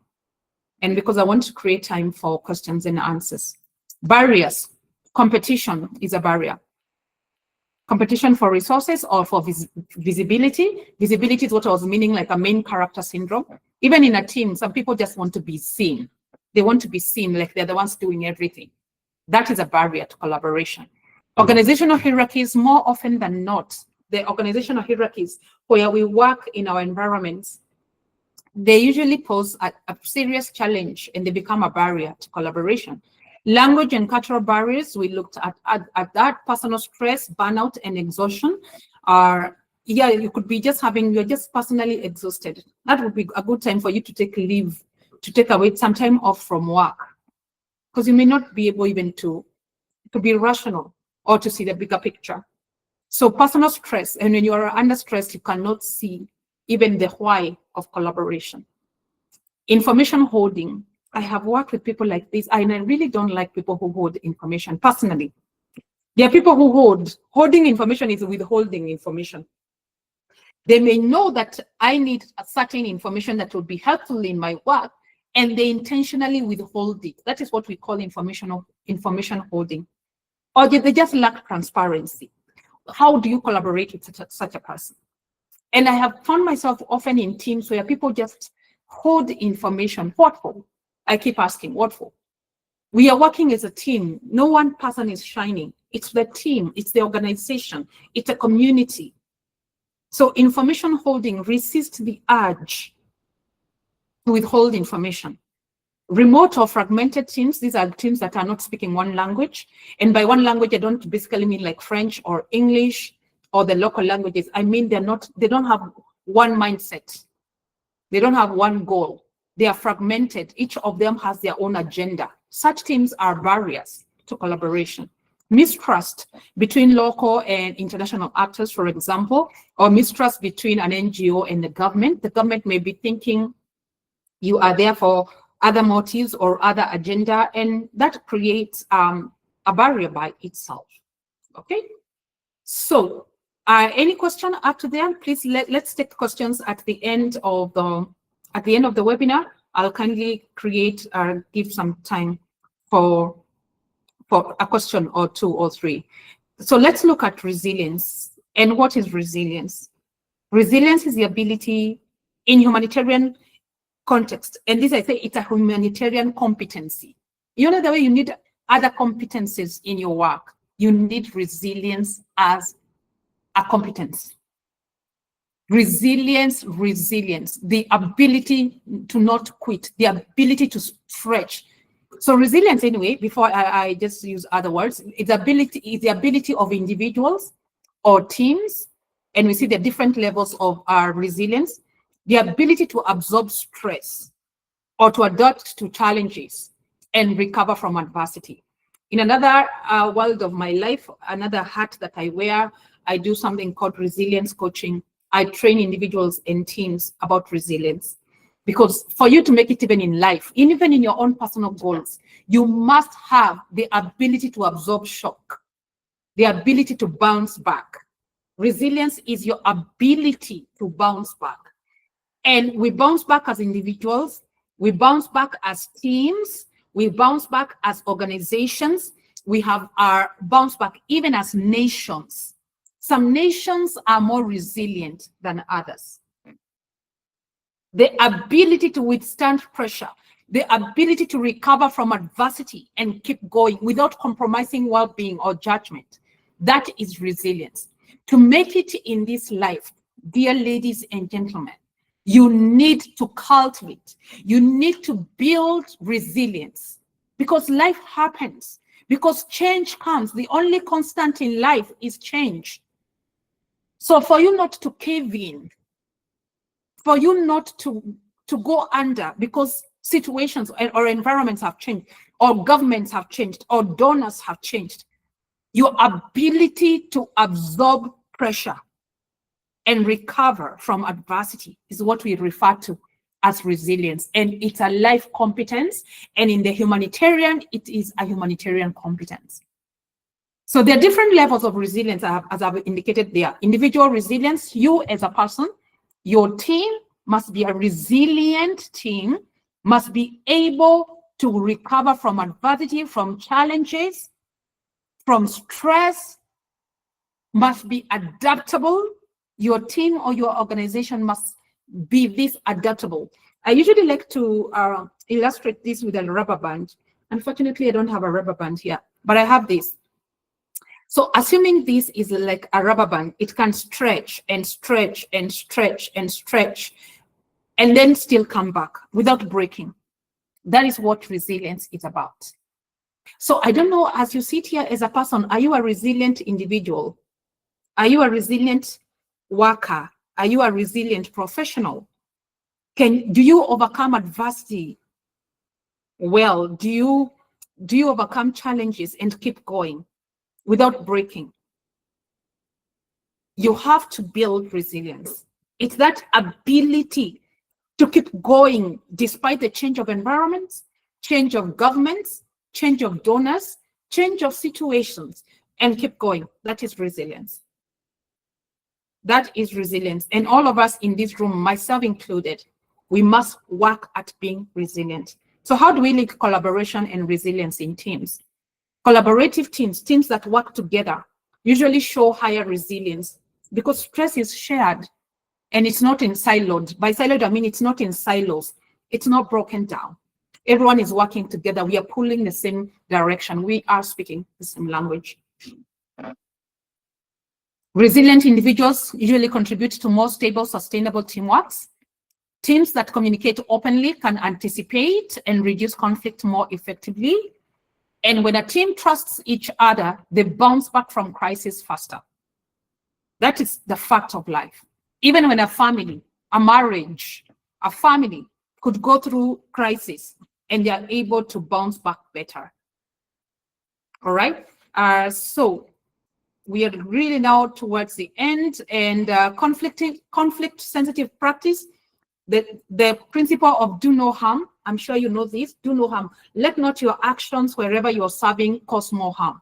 And because I want to create time for questions and answers. Barriers, competition is a barrier. Competition for resources or for visibility. Visibility is what I was meaning, like a main character syndrome. Even in a team, some people just want to be seen. They want to be seen like they're the ones doing everything. That is a barrier to collaboration. Organizational hierarchies, more often than not, the organizational hierarchies where we work in our environments, they usually pose a serious challenge and they become a barrier to collaboration. Language and cultural barriers, we looked at that. Personal stress, burnout, and exhaustion you could be you're just personally exhausted. That would be a good time for you to take leave, to take away some time off from work, because you may not be able even to be rational or to see the bigger picture. So personal stress, and when you are under stress, you cannot see even the why of collaboration. Information holding. I have worked with people like this, and I really don't like people who hold information personally. There are people who holding information is withholding information. They may know that I need a certain information that would be helpful in my work, and they intentionally withhold it. That is what we call information holding. Or they just lack transparency. How do you collaborate with such a person? And I have found myself often in teams where people just hold information. What for? I keep asking, what for? We are working as a team. No one person is shining. It's the team, it's the organization, it's a community. So information holding resists the urge to withhold information. Remote or fragmented teams, these are teams that are not speaking one language. And by one language, I don't basically mean like French or English or the local languages. I mean, they don't have one mindset. They don't have one goal. They are fragmented. Each of them has their own agenda. Such teams are barriers to collaboration. mistrust between local and international actors, for example, or mistrust between an NGO and the government. The government may be thinking you are there for other motives or other agenda, and that creates a barrier by itself. Okay, so any question up to there? Please let's take questions at the end of the webinar. I'll kindly give some time for a question or two or three. So let's look at resilience. And what is resilience? Resilience is the ability in humanitarian context, and this I say it's a humanitarian competency. You know, the way you need other competencies in your work, you need resilience as a competence. Resilience, the ability to not quit, the ability to stretch. So resilience, anyway, before I just use other words, it's the ability of individuals or teams, and we see the different levels of our resilience, the ability to absorb stress or to adapt to challenges and recover from adversity. In another world of my life, another hat that I wear, I do something called resilience coaching. I train individuals and teams about resilience. Because for you to make it even in life, even in your own personal goals, you must have the ability to absorb shock, the ability to bounce back. Resilience is your ability to bounce back. And we bounce back as individuals, we bounce back as teams, we bounce back as organizations, we have our bounce back even as nations. Some nations are more resilient than others. The ability to withstand pressure, the ability to recover from adversity and keep going without compromising well-being or judgment, that is resilience. To make it in this life, dear ladies and gentlemen, you need to cultivate, you need to build resilience, because life happens, because change comes. The only constant in life is change. So for you not to cave in, for you not to go under because situations or environments have changed, or governments have changed, or donors have changed, your ability to absorb pressure and recover from adversity is what we refer to as resilience. And it's a life competence. And in the humanitarian, it is a humanitarian competence. So there are different levels of resilience, as I've indicated there. Individual resilience, you as a person, your team must be a resilient team, must be able to recover from adversity, from challenges, from stress, must be adaptable. Your team or your organization must be this adaptable. I usually like to illustrate this with a rubber band. Unfortunately, I don't have a rubber band here, but I have this. So assuming this is like a rubber band, it can stretch and stretch and stretch and stretch, and then still come back without breaking. That is what resilience is about. So I don't know, as you sit here as a person, are you a resilient individual? Are you a resilient worker? Are you a resilient professional? Do you overcome adversity well? Do you overcome challenges and keep going without breaking? You have to build resilience. It's that ability to keep going despite the change of environments, change of governments, change of donors, change of situations, and keep going. That is resilience. That is resilience. And all of us in this room, myself included, we must work at being resilient. So how do we link collaboration and resilience in teams? Collaborative teams that work together, usually show higher resilience because stress is shared and it's not in siloed. By siloed, I mean it's not in silos. It's not broken down. Everyone is working together. We are pulling the same direction. We are speaking the same language. Resilient individuals usually contribute to more stable, sustainable teamworks. Teams that communicate openly can anticipate and reduce conflict more effectively. And when a team trusts each other, they bounce back from crisis faster. That is the fact of life. Even when a family, a marriage, a family could go through crisis and they are able to bounce back better. All right. So we are really now towards the end, and conflict-sensitive practice, the principle of do no harm. I'm sure you know this, do no harm. Let not your actions wherever you're serving cause more harm.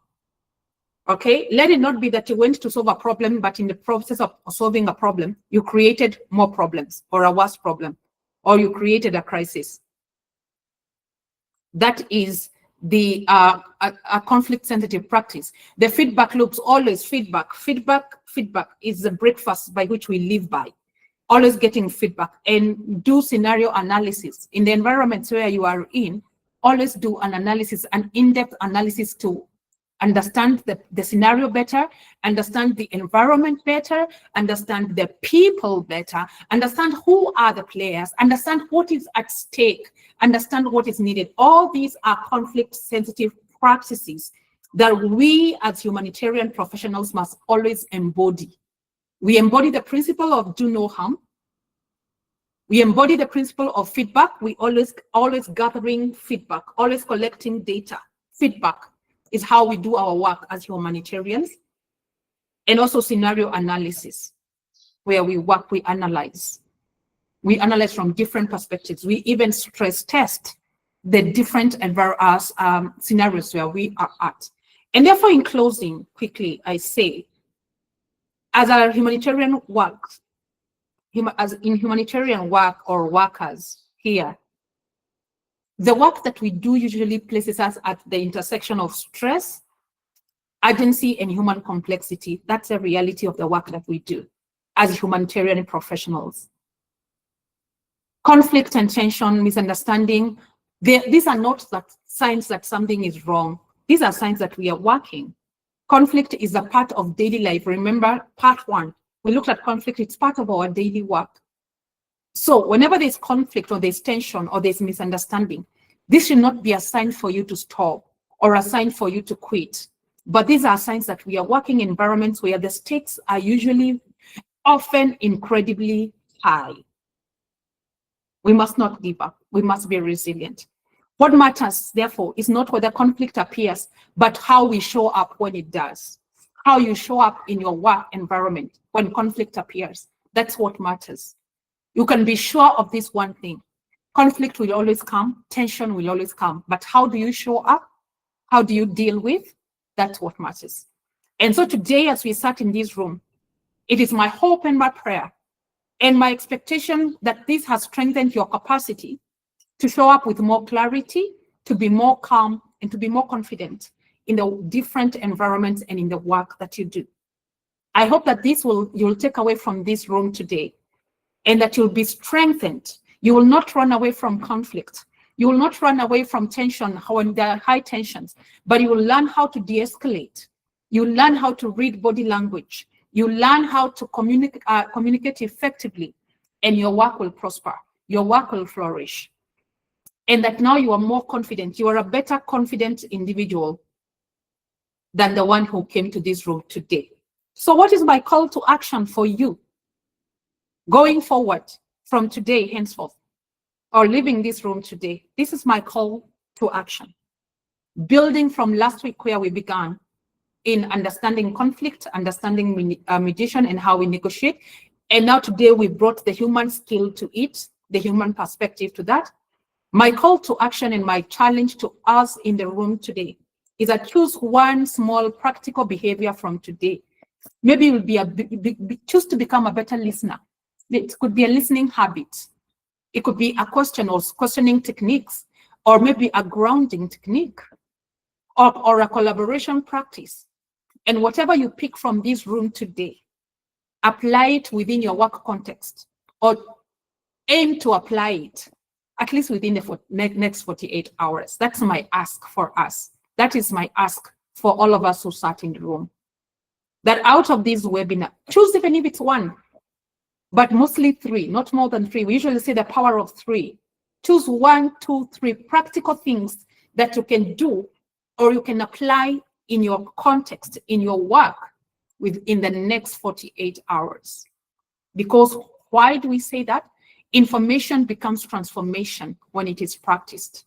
Okay, let it not be that you went to solve a problem, but in the process of solving a problem, you created more problems or a worse problem, or you created a crisis. That is the a conflict-sensitive practice. The feedback loops, always feedback. Feedback is the breakfast by which we live by. Always getting feedback, and do scenario analysis. In the environments where you are in, always do an analysis, an in-depth analysis to understand the scenario better, understand the environment better, understand the people better, understand who are the players, understand what is at stake, understand what is needed. All these are conflict-sensitive practices that we as humanitarian professionals must always embody. We embody the principle of do no harm. We embody the principle of feedback. We always gathering feedback, always collecting data. Feedback is how we do our work as humanitarians. And also scenario analysis, where we work, we analyze. We analyze from different perspectives. We even stress test the different scenarios where we are at. And therefore, in closing, quickly, I say, as a humanitarian work, as in humanitarian work or workers here, the work that we do usually places us at the intersection of stress, urgency, and human complexity. That's the reality of the work that we do as humanitarian professionals. Conflict and tension, misunderstanding, these are not signs that something is wrong. These are signs that we are working. Conflict is a part of daily life. Remember, part one, we looked at conflict, it's part of our daily work. So whenever there's conflict or there's tension or there's misunderstanding, this should not be a sign for you to stop or a sign for you to quit. But these are signs that we are working in environments where the stakes are usually often incredibly high. We must not give up. We must be resilient. What matters, therefore, is not whether conflict appears, but how we show up when it does. How you show up in your work environment when conflict appears. That's what matters. You can be sure of this one thing. Conflict will always come, tension will always come, but how do you show up? How do you deal with? That's what matters. And so today, as we sat in this room, it is my hope and my prayer and my expectation that this has strengthened your capacity to show up with more clarity, to be more calm, and to be more confident in the different environments and in the work that you do. I hope that you'll take away from this room today, and that you'll be strengthened. You will not run away from conflict. You will not run away from tension when there are high tensions, but you will learn how to de-escalate. You learn how to read body language. You learn how to communicate effectively, and your work will prosper. Your work will flourish. And that now you are more confident. You are a better confident individual than the one who came to this room today. So what is my call to action for you going forward from today henceforth, or leaving this room today? This is my call to action. Building from last week where we began in understanding conflict, understanding mediation and how we negotiate. And now today we brought the human skill to it, the human perspective to that. My call to action and my challenge to us in the room today is that choose one small practical behavior from today. Maybe it will choose to become a better listener. It could be a listening habit. It could be a question or questioning techniques, or maybe a grounding technique, or a collaboration practice. And whatever you pick from this room today, apply it within your work context, or aim to apply it at least within the next 48 hours. That's my ask for us. That is my ask for all of us who sat in the room. That out of this webinar, choose even if it's one, but mostly three, not more than three. We usually say the power of three. Choose 1, 2, 3 practical things that you can do or you can apply in your context, in your work within the next 48 hours. Because why do we say that? Information becomes transformation when it is practiced.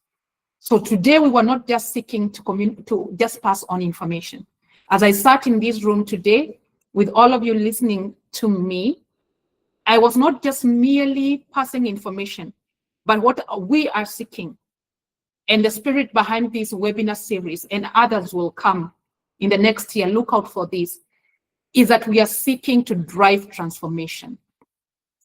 So today we were not just seeking to just pass on information. As I sat in this room today with all of you listening to me, I was not just merely passing information, but what we are seeking, and the spirit behind this webinar series, and others will come in the next year, look out for this, is that we are seeking to drive transformation.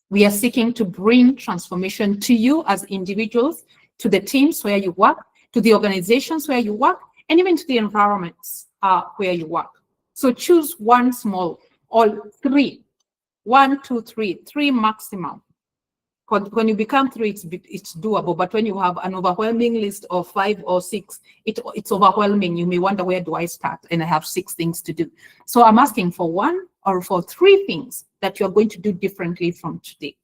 We are seeking to bring transformation to you as individuals, to the teams where you work, to the organizations where you work, and even to the environments where you work. So choose one small or three. 1, 2, 3, 3 maximum. When you become 3, it's doable. But when you have an overwhelming list of 5 or 6, it's overwhelming. You may wonder, where do I start? And I have 6 things to do. So I'm asking for 1 or for 3 things that you're going to do differently from today.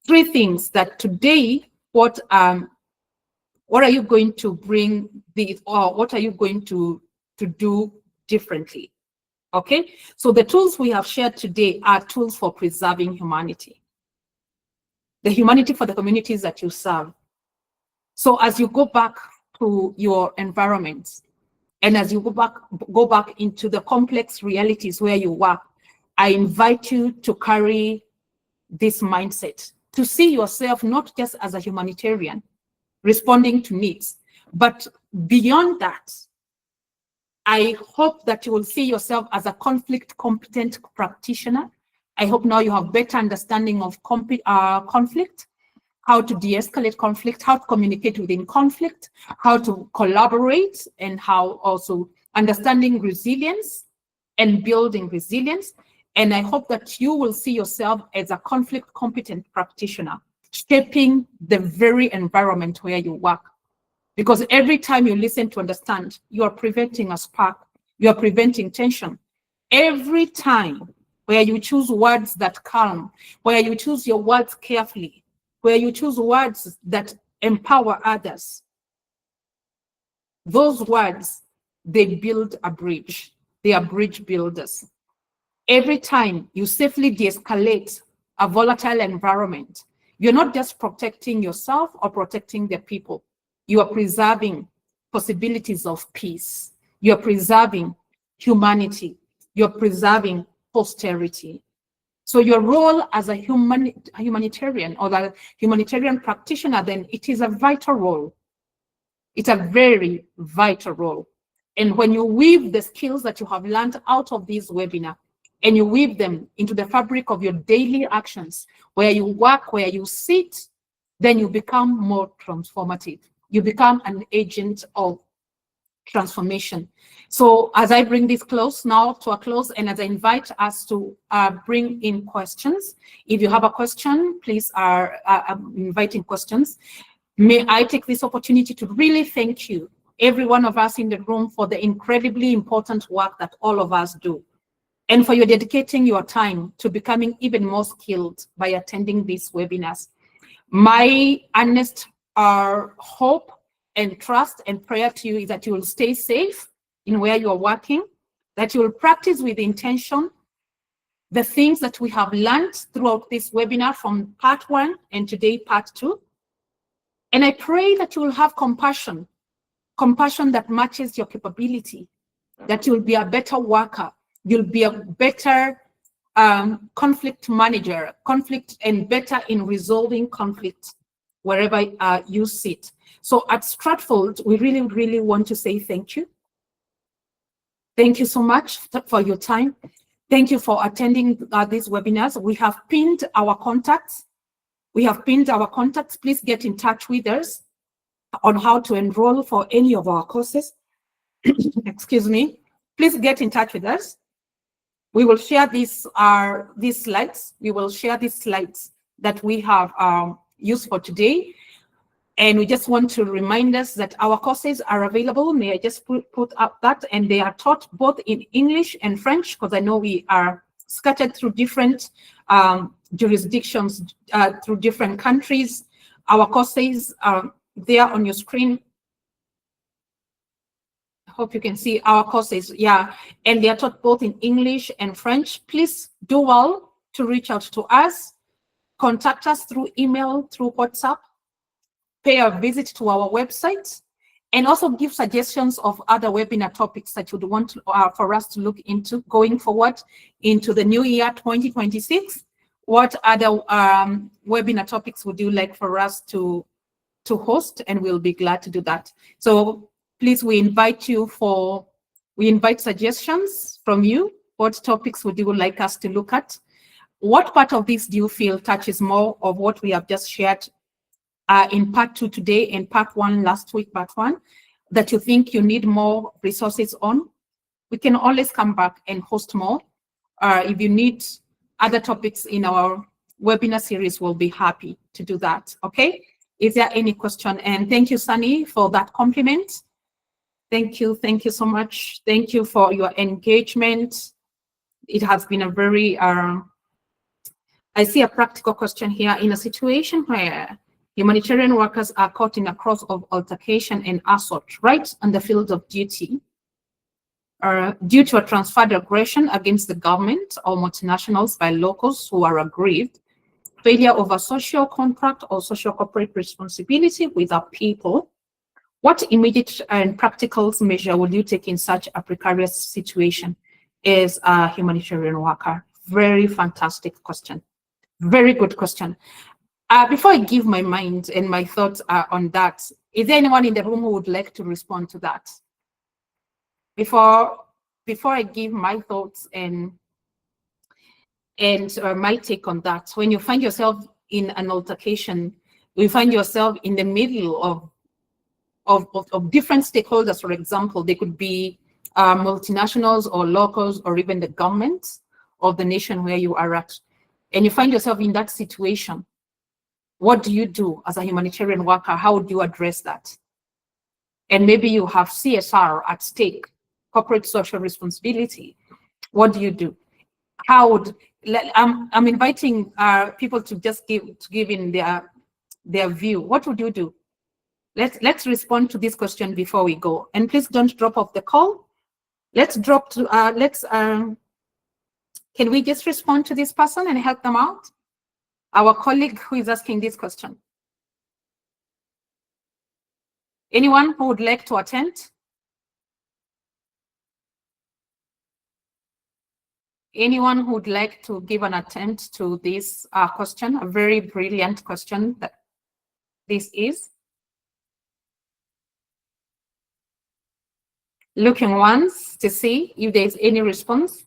3 things that today, what are you going to bring or what are you going to do differently? Okay, so the tools we have shared today are tools for preserving humanity. The humanity for the communities that you serve. So as you go back to your environments, and as you go back into the complex realities where you work, I invite you to carry this mindset, to see yourself not just as a humanitarian responding to needs, but beyond that, I hope that you will see yourself as a conflict competent practitioner. I hope now you have better understanding of conflict, how to de-escalate conflict, how to communicate within conflict, how to collaborate, and how also understanding resilience and building resilience. And I hope that you will see yourself as a conflict competent practitioner, shaping the very environment where you work. Because every time you listen to understand, you are preventing a spark, you are preventing tension. Every time where you choose words that calm, where you choose your words carefully, where you choose words that empower others, those words, they build a bridge. They are bridge builders. Every time you safely de-escalate a volatile environment, you're not just protecting yourself or protecting the people. You are preserving possibilities of peace. You're preserving humanity. You're preserving posterity. So your role as a humanitarian or the humanitarian practitioner, then it is a vital role. It's a very vital role. And when you weave the skills that you have learned out of this webinar, and you weave them into the fabric of your daily actions, where you work, where you sit, then you become more transformative. You become an agent of transformation. So as I bring this close now to a close, and as I invite us to bring in questions, if you have a question, please I'm inviting questions. May I take this opportunity to really thank you, every one of us in the room, for the incredibly important work that all of us do, and for your dedicating your time to becoming even more skilled by attending these webinars. My earnest hope and trust and prayer to you is that you will stay safe in where you are working, that you will practice with intention the things that we have learned throughout this webinar from part 1 and today part 2. And I pray that you will have compassion that matches your capability, that you'll be a better worker, you'll be a better conflict manager, and better in resolving conflict wherever you sit. So at Stratfold, we really, really want to say thank you. Thank you so much for your time. Thank you for attending these webinars. We have pinned our contacts. Please get in touch with us on how to enroll for any of our courses. Excuse me. Please get in touch with us. We will share these slides. We will share these slides that we have used for today. And we just want to remind us that our courses are available. May I just put up that? And they are taught both in English and French, because I know we are scattered through different jurisdictions, through different countries. Our courses are there on your screen. I hope you can see our courses, yeah. And they are taught both in English and French. Please do well to reach out to us. Contact us through email, through WhatsApp. Pay a visit to our website, and also give suggestions of other webinar topics that you'd want for us to look into going forward into the new year 2026. What other webinar topics would you like for us to host? And we'll be glad to do that. So please, we invite suggestions from you. What topics would you like us to look at? What part of this do you feel touches more of what we have just shared in part 2 today and part 1 last week, part 1, that you think you need more resources on? We can always come back and host more. If you need other topics in our webinar series, we'll be happy to do that, okay? Is there any question? And thank you, Sunny, for that compliment. Thank you so much. Thank you for your engagement. It has been a very, I see a practical question here. In a situation where humanitarian workers are caught in a cross of altercation and assault right on the field of duty, due to a transferred aggression against the government or multinationals by locals who are aggrieved, failure of a social contract or social corporate responsibility with our people, what immediate and practical measure will you take in such a precarious situation as a humanitarian worker? Very fantastic question. Very good question. Before I give my mind and my thoughts on that, is there anyone in the room who would like to respond to that? Before I give my thoughts and my take on that, when you find yourself in an altercation, you find yourself in the middle of different stakeholders. For example, they could be multinationals or locals or even the government of the nation where you are at, and you find yourself in that situation. What do you do as a humanitarian worker? How would you address that? And maybe you have CSR at stake, corporate social responsibility. What do you do? How would I'm inviting people to just give in their view. What would you do? Let's respond to this question before we go. And please don't drop off the call. Let's drop to can we just respond to this person and help them out? Our colleague who is asking this question. Anyone who would like to attempt? Anyone who would like to give an attempt to this question? A very brilliant question that this is. Looking once to see if there is any response.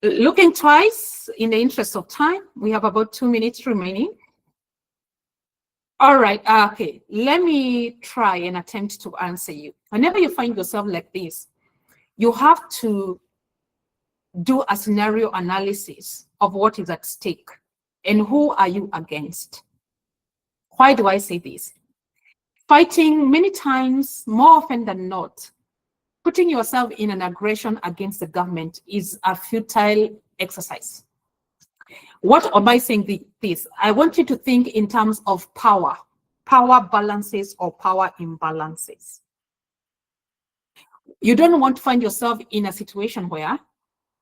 Looking twice in the interest of time. We have about 2 minutes remaining. All right, okay, let me try and attempt to answer you. Whenever you find yourself like this, you have to do a scenario analysis of what is at stake and who are you against. Why do I say this? Fighting many times, more often than not, putting yourself in an aggression against the government is a futile exercise. What am I saying this? I want you to think in terms of power balances or power imbalances. You don't want to find yourself in a situation where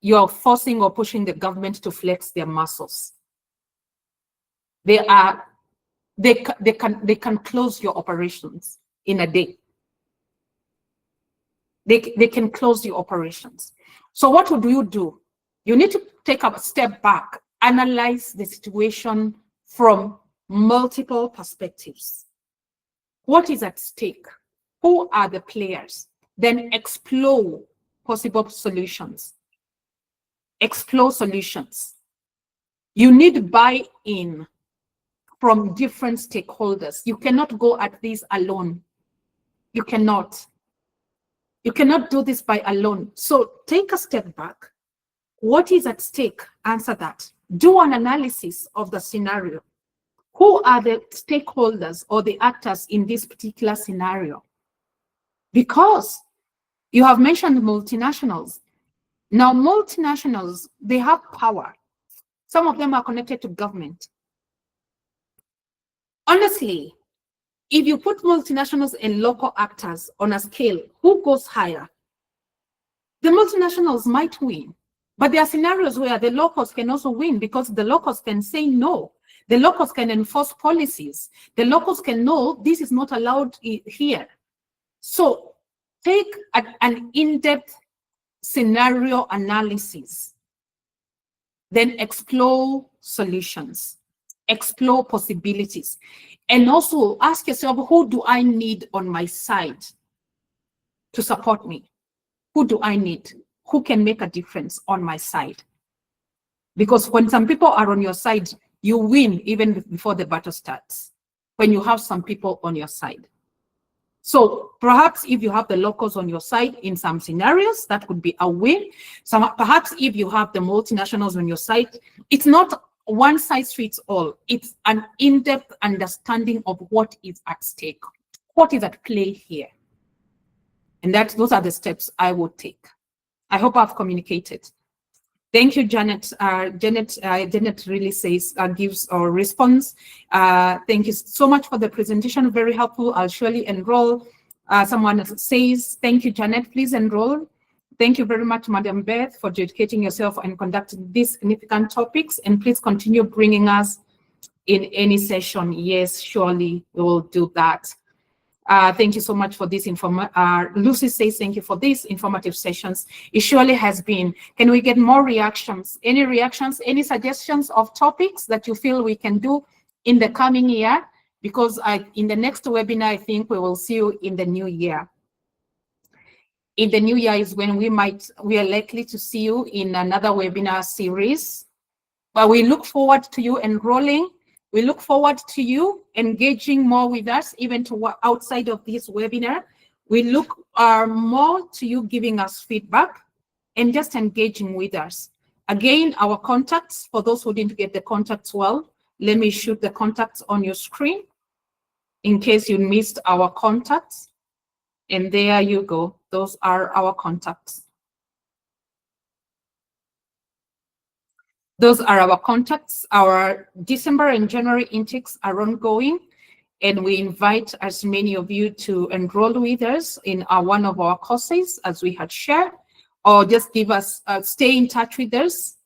you are forcing or pushing the government to flex their muscles. They can close your operations in a day. They can close your operations. So what would you do? You need to take a step back, analyze the situation from multiple perspectives. What is at stake? Who are the players? Then explore possible solutions. Explore solutions. You need buy-in from different stakeholders. You cannot go at this alone. You cannot. You cannot do this by alone. So take a step back. What is at stake? Answer that. Do an analysis of the scenario. Who are the stakeholders or the actors in this particular scenario? Because you have mentioned multinationals. Now, multinationals, they have power. Some of them are connected to government. Honestly, if you put multinationals and local actors on a scale, who goes higher? The multinationals might win, but there are scenarios where the locals can also win because the locals can say no. The locals can enforce policies. The locals can know this is not allowed here. So take an in-depth scenario analysis, then explore solutions, explore possibilities, and also ask yourself, who do I need on my side to support me? Who do I need? Who can make a difference on my side? Because when some people are on your side, you win even before the battle starts, when you have some people on your side. So perhaps if you have the locals on your side in some scenarios, that could be a win. Perhaps if you have the multinationals on your side, it's not one size fits all. It's an in-depth understanding of what is at stake, what is at play here. And those are the steps I would take. I hope I've communicated. Thank you, Janet. Janet really says, gives a response. Thank you so much for the presentation. Very helpful. I'll surely enroll. Someone says, thank you, Janet. Please enroll. Thank you very much, Madam Beth, for dedicating yourself and conducting these significant topics. And please continue bringing us in any session. Yes, surely we will do that. Thank you so much for this Lucy says, thank you for these informative sessions. It surely has been. Can we get more reactions? Any reactions, any suggestions of topics that you feel we can do in the coming year? Because in the next webinar, I think we will see you in the new year. In the new year is when we are likely to see you in another webinar series. But we look forward to you enrolling. We look forward to you engaging more with us, even to outside of this webinar. We look more to you giving us feedback and just engaging with us. Again, our contacts, for those who didn't get the contacts well, let me shoot the contacts on your screen in case you missed our contacts. And there you go. Those are our contacts. Those are our contacts. Our December and January intakes are ongoing, and we invite as many of you to enroll with us in one of our courses, as we had shared, or just give us, stay in touch with us.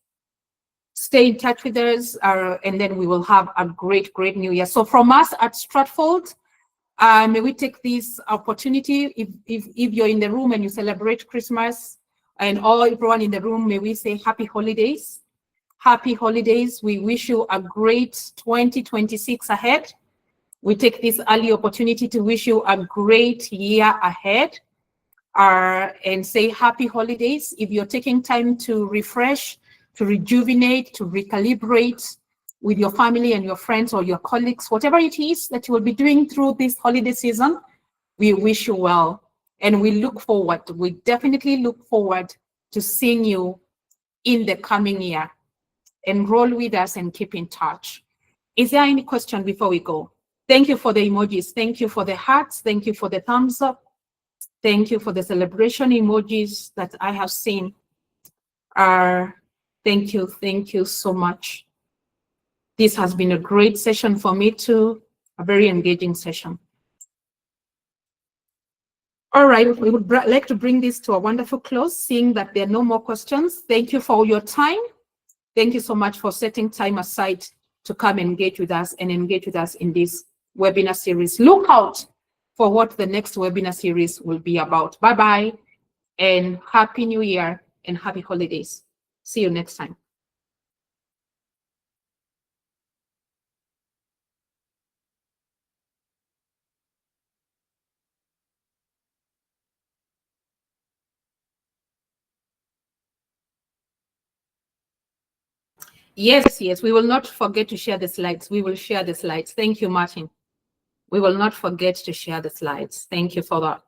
Stay in touch with us, and then we will have a great, great new year. So from us at Stratford, may we take this opportunity, if you're in the room and you celebrate Christmas, and everyone in the room, may we say happy holidays. Happy holidays. We wish you a great 2026 ahead. We take this early opportunity to wish you a great year ahead, and say happy holidays. If you're taking time to refresh, to rejuvenate, to recalibrate with your family and your friends or your colleagues, whatever it is that you will be doing through this holiday season, we wish you well. And we definitely look forward to seeing you in the coming year. Enroll with us and keep in touch. Is there any question before we go? Thank you for the emojis. Thank you for the hearts. Thank you for the thumbs up. Thank you for the celebration emojis that I have seen. Thank you so much. This has been a great session for me too, a very engaging session. All right, we would like to bring this to a wonderful close, seeing that there are no more questions. Thank you for your time. Thank you so much for setting time aside to come and engage with us in this webinar series. Look out for what the next webinar series will be about. Bye-bye, and Happy New Year and happy holidays. See you next time. Yes, we will not forget to share the slides. We will share the slides. Thank you, Martin. We will not forget to share the slides. Thank you for that.